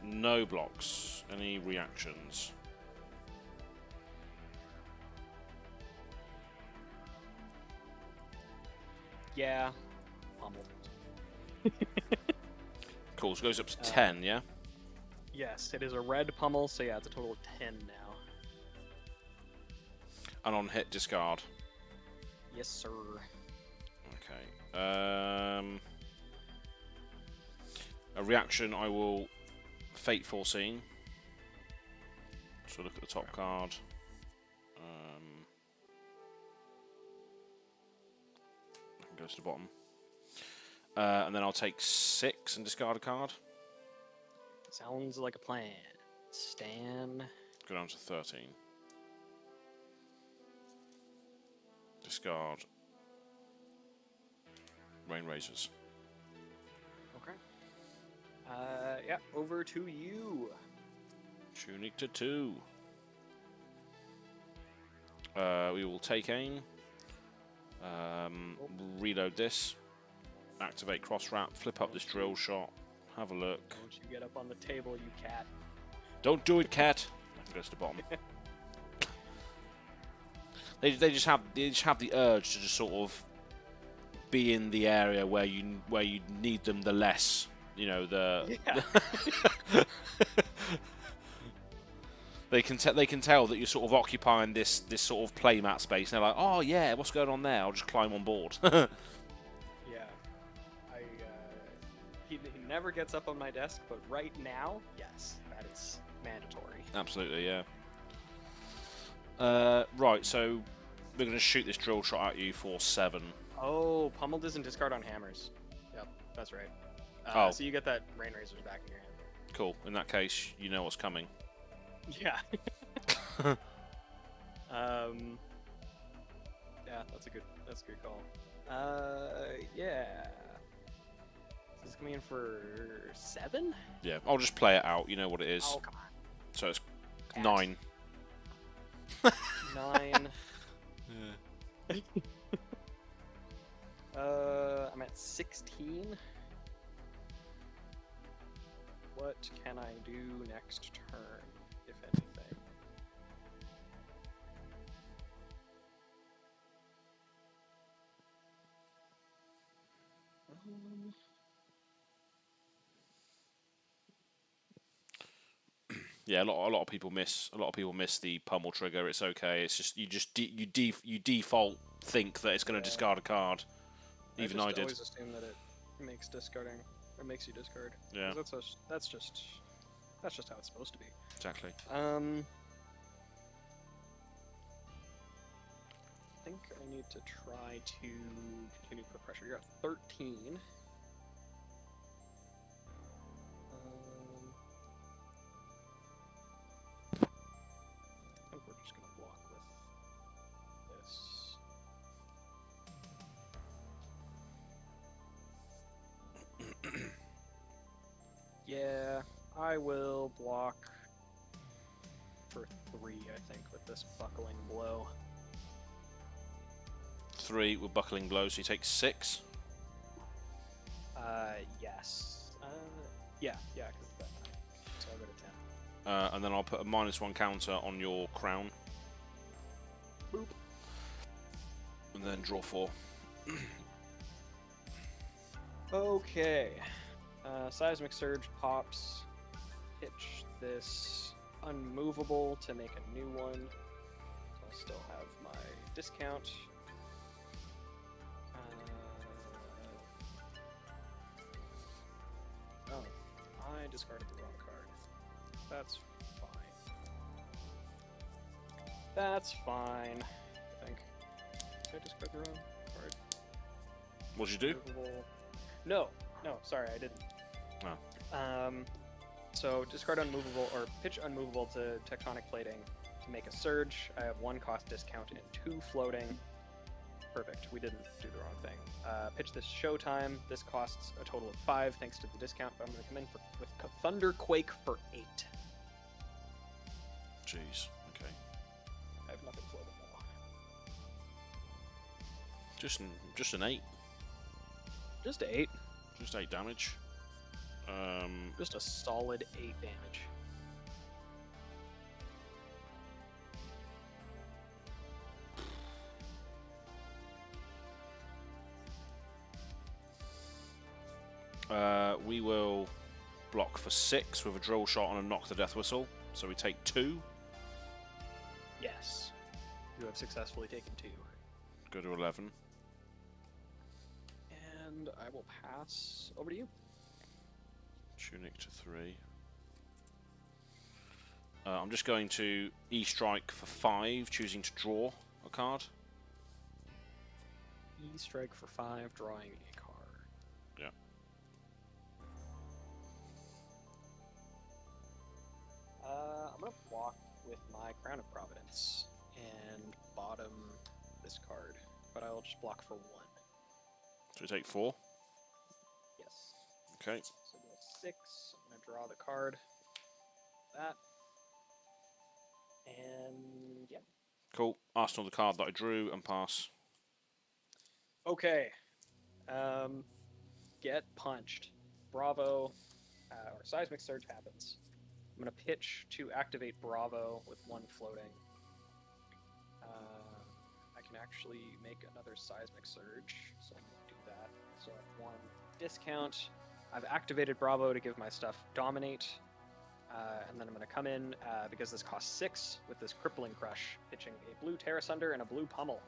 No blocks. Any reactions? Yeah, pummel. Cool, so it goes up to 10, yeah? Yes, it is a red pummel, so yeah, it's a total of 10 now. And on hit, discard. Yes, sir. Okay. A reaction, I will Fate Foreseen. So look at the top card. Goes to the bottom. And then I'll take 6 and discard a card. Sounds like a plan. Stan. Go down to 13. Discard. Rain Razors. Okay. Yeah, over to you. Tunic to 2. We will take aim. Reload this. Activate cross wrap. Flip up this drill shot. Have a look. Don't you get up on the table, you cat. Don't do it, cat. Goes to the bottom. They just have the urge to just sort of be in the area where you need them the less. You know the. Yeah. They can tell that you're sort of occupying this sort of playmat space. And they're like, oh yeah, what's going on there? I'll just climb on board. Yeah. He never gets up on my desk, but right now, yes, that is mandatory. Absolutely, yeah. Right, so we're going to shoot this drill shot at you for 7. Oh, pummel doesn't discard on hammers. Yep, that's right. So you get that Rain Razors back in your hand. Cool. In that case, you know what's coming. Yeah. Yeah, that's a good call. Yeah. This is coming in for 7? Yeah, I'll just play it out. You know what it is. Oh, come on. So it's Cat. 9. 9. Yeah. I'm at 16. What can I do next turn, if anything? Yeah, a lot of people miss the pummel trigger. It's okay. It's just you default think that it's going to discard a card. Even I did. I always assume that it makes discarding, or makes you discard. Yeah. That's just how it's supposed to be. Exactly. I think I need to try to continue to put pressure. You're at 13. I think we're just gonna block with this. Yeah, I will block for 3, I think, with this buckling blow. 3 with buckling blow, so you take 6. Yes. Yeah, because it's that 9. So I'll go to 10. And then I'll put a -1 counter on your crown. Boop. And then draw 4. Okay. Seismic Surge pops. Pitch this unmovable to make a new one. So I'll still have my discount. Oh, I discarded the wrong card. That's fine. That's fine, I think. Did I discard the wrong card? What'd you do? Unmovable. No, sorry, I didn't. Oh. So discard unmovable or pitch unmovable to tectonic plating to make a surge. I have 1 cost discount and 2 floating. Perfect. We didn't do the wrong thing. Pitch this Showtime. This costs a total of 5 thanks to the discount, but I'm going to come in with Thunderquake for 8. Jeez. Okay. I have nothing floating now. Just an 8. Just 8. Just 8 damage. Just a solid 8 damage. We will block for 6 with a drill shot and a knock the death whistle. So we take 2. Yes. You have successfully taken 2. Go to 11. And I will pass over to you. Tunic to 3. I'm just going to E-strike for 5, choosing to draw a card. E-strike for 5, drawing a card. Yeah. I'm going to block with my Crown of Providence and bottom this card, but I will just block for 1. So we take 4. Yes. Okay. So go 6. I'm going to draw the card. That. And yeah. Cool. Arsenal the card that I drew and pass. Okay. Get punched. Bravo. Or Seismic Surge happens. I'm going to pitch to activate Bravo with 1 floating. I can actually make another Seismic Surge, so I'm going to do that. So I have 1 discount. I've activated Bravo to give my stuff Dominate. And then I'm going to come in, because this costs 6, with this Crippling Crush, pitching a blue Terra Sunder and a blue Pummel.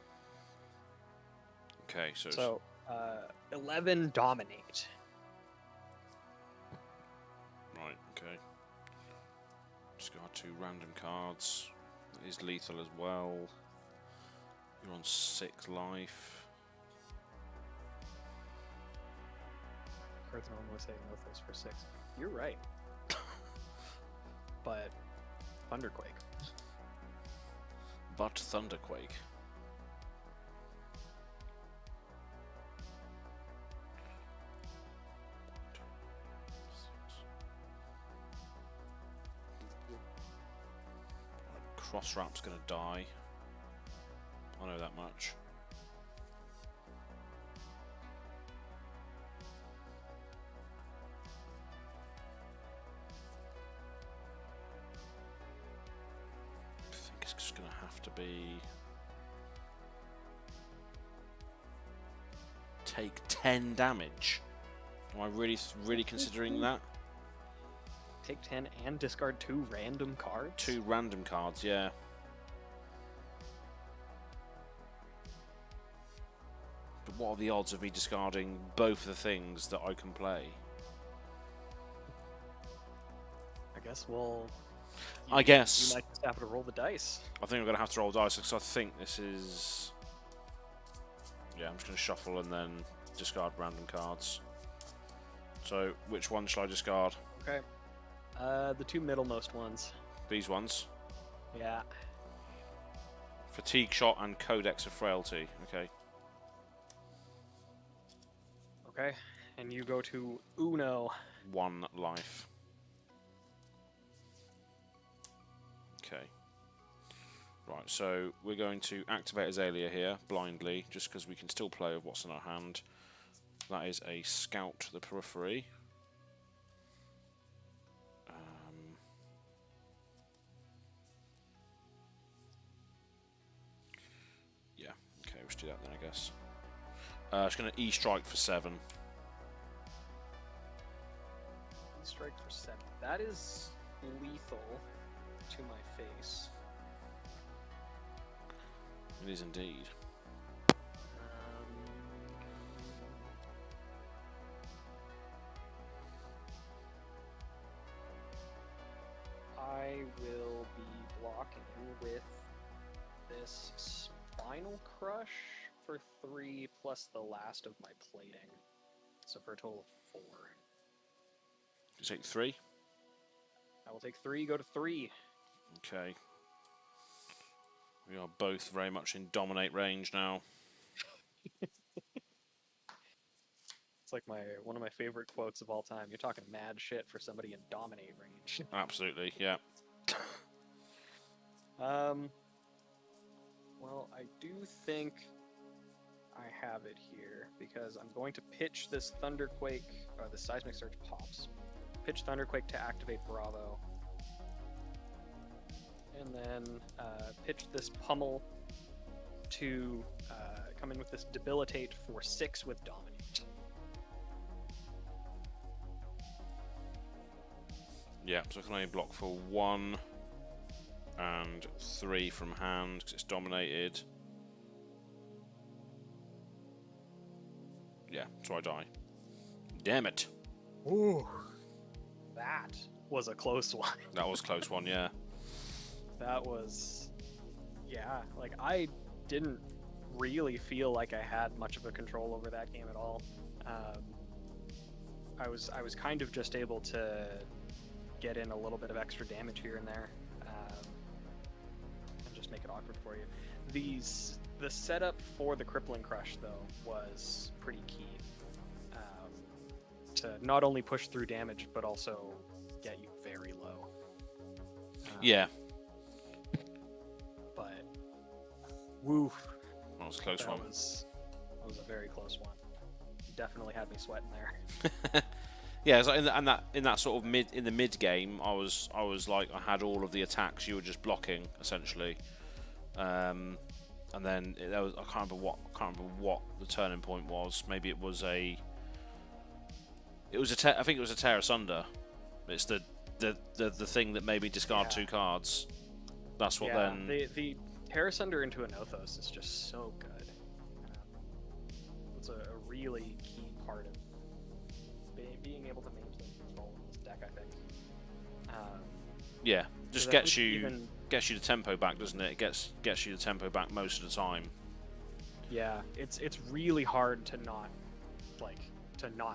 Okay, So 11 Dominate. Right, okay. Discard 2 random cards. That is lethal as well. You're on 6 life. Cards normally say Nothos for 6. You're right. But Thunderquake. But Thunderquake. Crosswrap's gonna die. I know that much. I think it's just gonna have to be take 10 damage. Am I really considering that? Take 10 and discard 2 random cards? 2 random cards, yeah. But what are the odds of me discarding both the things that I can play? I guess we'll... I guess. You might just have to roll the dice. I think I'm going to have to roll dice because I think this is... Yeah, I'm just going to shuffle and then discard random cards. So, which one shall I discard? Okay. The 2 middlemost ones. These ones. Yeah. Fatigue Shot and Codex of Frailty. Okay. Okay. And you go to Uno. 1 life. Okay. Right, so we're going to activate Azalea here, blindly, just because we can still play with what's in our hand. So that is a scout to the periphery. Yeah, okay, let's do that then, I guess. It's going to E-strike for 7. Strike for 7. That is lethal to my face. It is indeed. I will be blocking with this Spinal Crush for 3 plus the last of my plating. So for a total of 4. You take 3? I will take 3, go to 3. Okay. We are both very much in dominate range now. It's like one of my favorite quotes of all time. You're talking mad shit for somebody in dominate range. Absolutely, yeah. Well, I do think I have it here because I'm going to pitch this Thunderquake, or the Seismic Surge pops. Pitch Thunderquake to activate Bravo. And then pitch this Pummel to come in with this Debilitate for 6 with Dominate. Yeah, so I can only block for 1 and 3 from hand because it's dominated. Yeah, so I die. Damn it. Ooh. That was a close one. That was a close one, yeah. That was... Yeah, like, I didn't really feel like I had much of a control over that game at all. I was kind of just able to get in a little bit of extra damage here and there, and just make it awkward for you. The setup for the Crippling Crush, though, was pretty key. To not only push through damage, but also get you very low. Yeah. But, woof. That was a close one. That was a very close one. You definitely had me sweating there. Yeah, so in that sort of mid game, I was like I had all of the attacks. You were just blocking essentially, and then I can't remember what the turning point was. Maybe it was I think it was a Tear Asunder. It's the thing that made me discard 2 cards. That's what then. The Tear Asunder into an Othos is just so good. It's a really key part of being able to maintain control in this deck, I think. Yeah, just gets you the tempo back, doesn't it? It gets you the tempo back most of the time. Yeah, it's really hard to not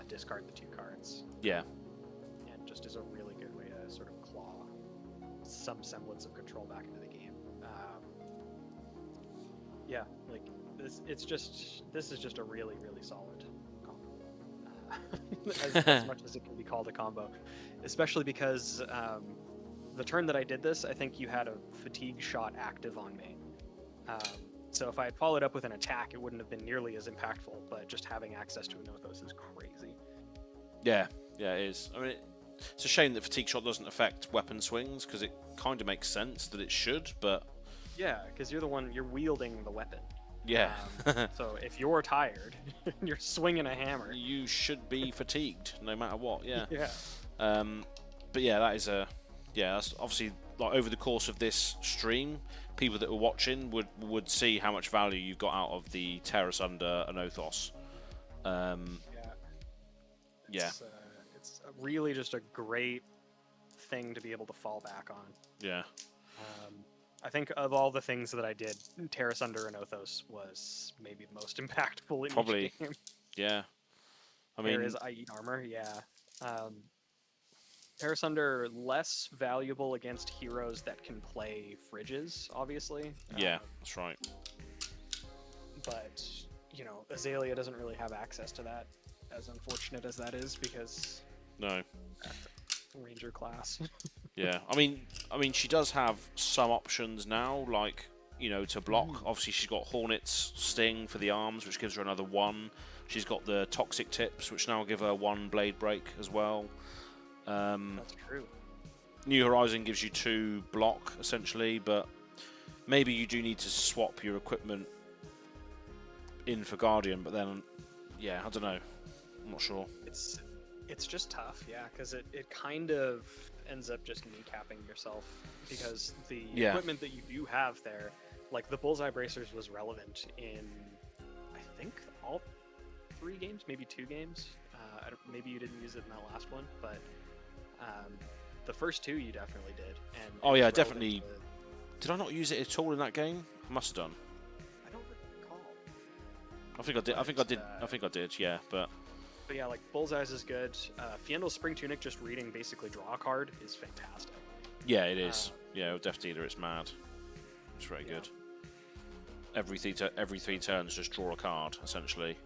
discard the 2 cards. Yeah. And just is a really good way to sort of claw some semblance of control back into the game. Yeah, like this is just a really, really solid combo. As much as it can be called a combo, especially because the turn that I did this, I think you had a fatigue shot active on me. So if I had followed up with an attack, it wouldn't have been nearly as impactful, but just having access to a Nothos is crazy. Yeah, it is. I mean, it's a shame that fatigue shot doesn't affect weapon swings, because it kind of makes sense that it should, but... Yeah, because you're wielding the weapon. Yeah. So if you're tired, you're swinging a hammer. You should be fatigued, no matter what, yeah. Yeah. But yeah, that's obviously, like, over the course of this stream, people that were watching would see how much value you've got out of the Tear Asunder and Othos. It's really just a great thing to be able to fall back on. Yeah. I think of all the things that I did, Tear Asunder and Othos was maybe the most impactful in each game. Yeah. I mean, there is I Eat Armor, yeah. Tear Asunder less valuable against heroes that can play fridges, obviously. Yeah, that's right. But, you know, AZALEA doesn't really have access to that, as unfortunate as that is, because... No. Ranger class. Yeah, I mean, she does have some options now, like, you know, to block. Obviously, she's got Hornet's Sting for the arms, which gives her another 1. She's got the toxic tips, which now give her 1 blade break as well. That's true. New Horizon gives you 2 block essentially, but maybe you do need to swap your equipment in for Guardian. But then, yeah, I don't know. I'm not sure. It's just tough, yeah, because it kind of ends up just kneecapping yourself, because the equipment that you do have there, like the Bullseye Bracers was relevant in, I think, all 3 games, maybe 2 games. Maybe you didn't use it in that last one, but the first 2 you definitely did. And oh yeah, definitely. Did I not use it at all in that game? I must have done. I don't recall. I think I did. I think I did. Yeah, but yeah, like Bullseye's is good. Fiendel's Spring Tunic, just reading basically draw a card, is fantastic. Yeah, it is. Yeah, Death Dealer, it's mad. It's very good. Every 3 turns, just draw a card essentially.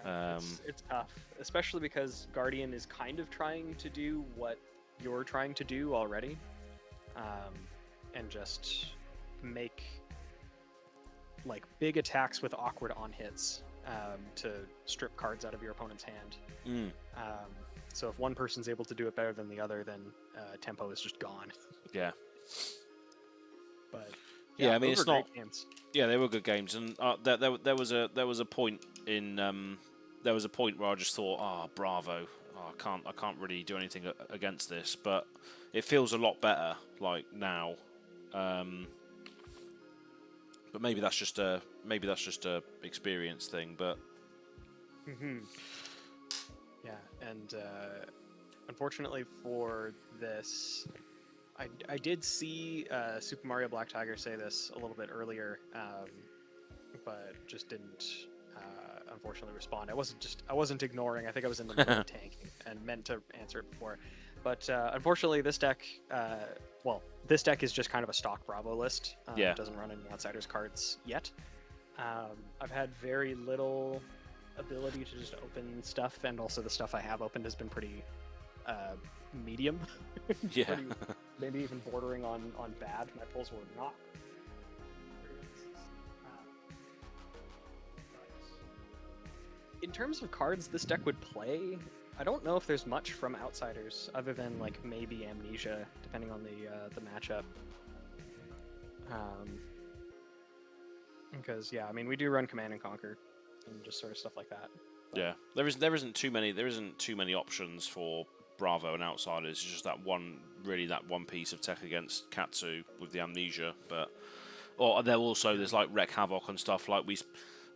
Yeah, it's tough, especially because Guardian is kind of trying to do what you're trying to do already, and just make like big attacks with awkward on hits to strip cards out of your opponent's hand. So if one person's able to do it better than the other, then tempo is just gone. Yeah. But yeah, I mean, it's not. Games. Yeah, they were good games, and there was a point in there was a point where I just thought, Bravo, I can't really do anything against this, but it feels a lot better like now. But maybe that's just a experience thing. But yeah, and unfortunately for this, I did see Super Mario Black Tiger say this a little bit earlier, but just didn't unfortunately respond. I wasn't ignoring. I think I was in the middle of tanking and meant to answer it before. But unfortunately, this deck, this deck is just kind of a stock Bravo list. It doesn't run any Outsiders cards yet. I've had very little ability to just open stuff, and also the stuff I have opened has been pretty medium. Yeah. Maybe even bordering on bad. My pulls were not. In terms of cards this deck would play, I don't know if there's much from Outsiders other than like maybe Amnesia, depending on the matchup. Because I mean we do run Command and Conquer and just sort of stuff like that. But yeah, there isn't too many options for Bravo and Outsiders. It's just that one piece of tech against Katsu with the Amnesia, but there's like Wreck Havoc and stuff like we.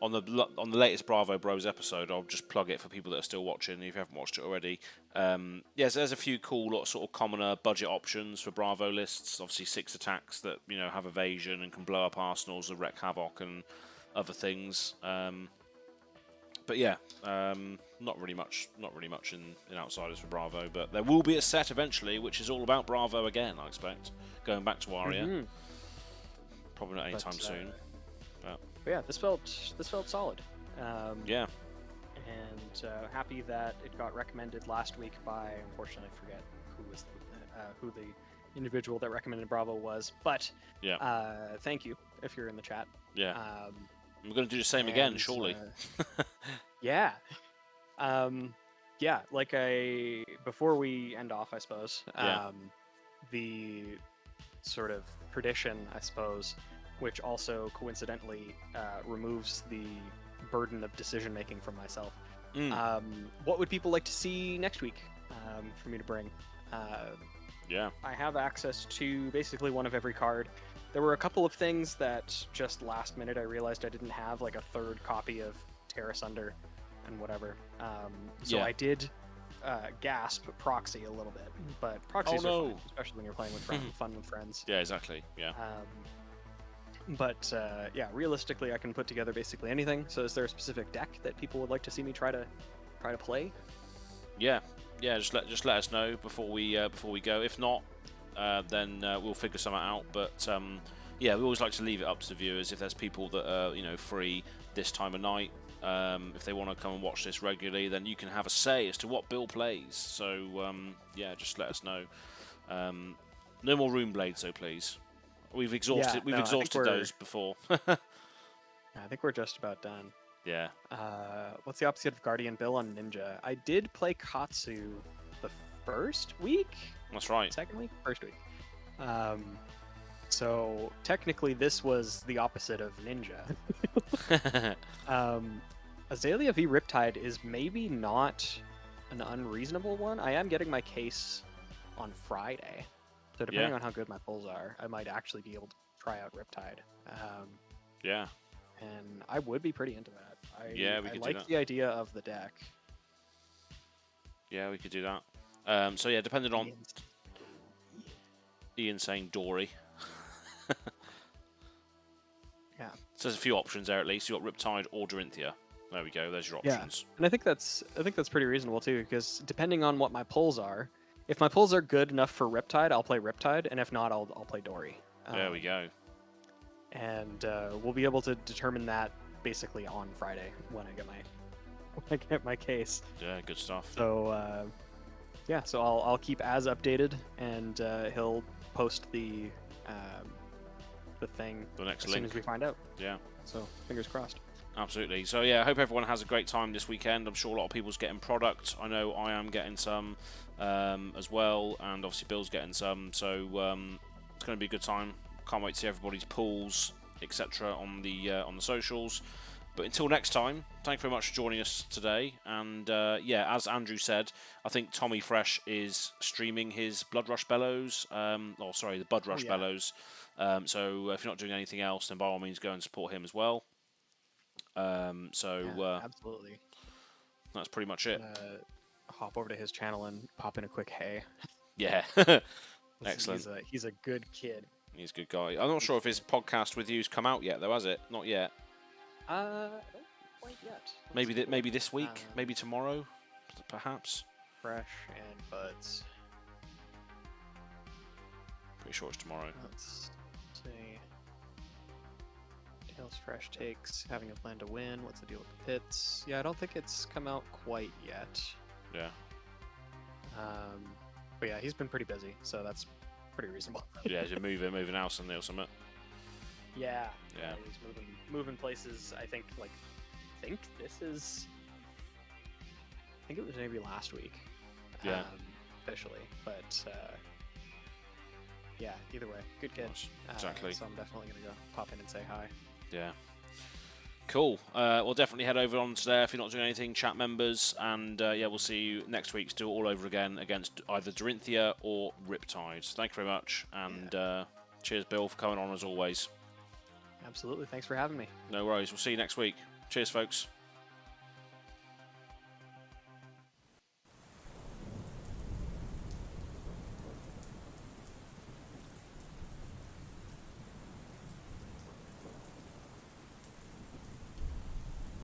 On the latest Bravo Bros episode, I'll just plug it for people that are still watching if you haven't watched it already. So there's a few cool sort of commoner budget options for Bravo lists. Obviously 6 attacks that have evasion and can blow up arsenals of Wreck Havoc and other things. But yeah, not really much in Outsiders for Bravo, but there will be a set eventually which is all about Bravo again, I expect, going back to Aria. Probably not anytime soon. But yeah, this felt solid. Yeah. And happy that it got recommended last week by, unfortunately I forget who the individual that recommended Bravo was, but thank you if you're in the chat. Yeah. We're going to do the same again, surely. Yeah. Like before we end off, I suppose, the sort of tradition, I suppose, which also coincidentally removes the burden of decision making from myself. What would people like to see next week for me to bring? I have access to basically one of every card. There were a couple of things that just last minute I realized I didn't have, like a 3rd copy of Terra Sunder and whatever. I did gasp Proxy a little bit, but proxies are fun, especially when you're playing with fun with friends. Yeah, exactly. Yeah. But realistically, I can put together basically anything. So, is there a specific deck that people would like to see me try to play? Yeah. Just let us know before we go. If not, then we'll figure something out. But we always like to leave it up to the viewers. If there's people that are free this time of night, if they want to come and watch this regularly, then you can have a say as to what Bill plays. So just let us know. No more Rune Blades, though, please. We've exhausted those before. I think we're just about done. Yeah. What's the opposite of Guardian Bill on Ninja? I did play Katsu the first week, That's right. second week, first week. So technically, this was the opposite of Ninja. Azalea v Riptide is maybe not an unreasonable one. I am getting my case on Friday, so depending on how good my pulls are, I might actually be able to try out Riptide. Yeah. And I would be pretty into that. Yeah, we I could do like that. the idea of the deck. Yeah, we could do that. So yeah, depending on Ian saying Dory. Yeah. So there's a few options there at least. You've got Riptide or Dorinthia. There we go. There's your options. And I think that's pretty reasonable too, because depending on what my pulls are, if my pulls are good enough for Riptide, I'll play Riptide, and if not, I'll play Dory. There we go. And we'll be able to determine that basically on Friday when I get my case. Yeah, good stuff. So yeah, so I'll keep Az updated, and he'll post the thing The next as link. soon as we find out. Yeah. So fingers crossed. Absolutely. So yeah, I hope everyone has a great time this weekend. I'm sure a lot of people's getting product. I know I am getting some as well, and obviously Bill's getting some. So it's going to be a good time. Can't wait to see everybody's pulls, etc. on the socials. But until next time, thank you very much for joining us today. And yeah, as Andrew said, I think Tommy Fresh is streaming his Blood Rush Bellows. The Bud Rush Bellows. So if you're not doing anything else, then by all means go and support him as well. Absolutely. That's pretty much it. Hop over to his channel and pop in a quick hey. Yeah. Excellent. He's a good kid. He's a good guy. I'm not sure if his podcast with you's come out yet, though, has it? Not yet. Not quite yet. Maybe this week. Maybe tomorrow, perhaps. Fresh and Buds. Pretty sure it's tomorrow. Let's see. Tails Fresh takes having a plan to win. What's the deal with the pits? Yeah, I don't think it's come out quite yet. Yeah. But yeah, he's been pretty busy, so that's pretty reasonable. Yeah, he's moving house and or something. Yeah. Yeah. He's moving places. I think this is. I think it was maybe last week. Yeah. Officially, but yeah. Either way, good kid. Exactly. So I'm definitely gonna go pop in and say hi. Yeah. Cool. We'll definitely head over on to there if you're not doing anything, chat members, and yeah, we'll see you next week to do it all over again against either Dorinthia or Riptide. Thank you very much, and cheers, Bill, for coming on as always. Absolutely. Thanks for having me. No worries. We'll see you next week. Cheers, folks.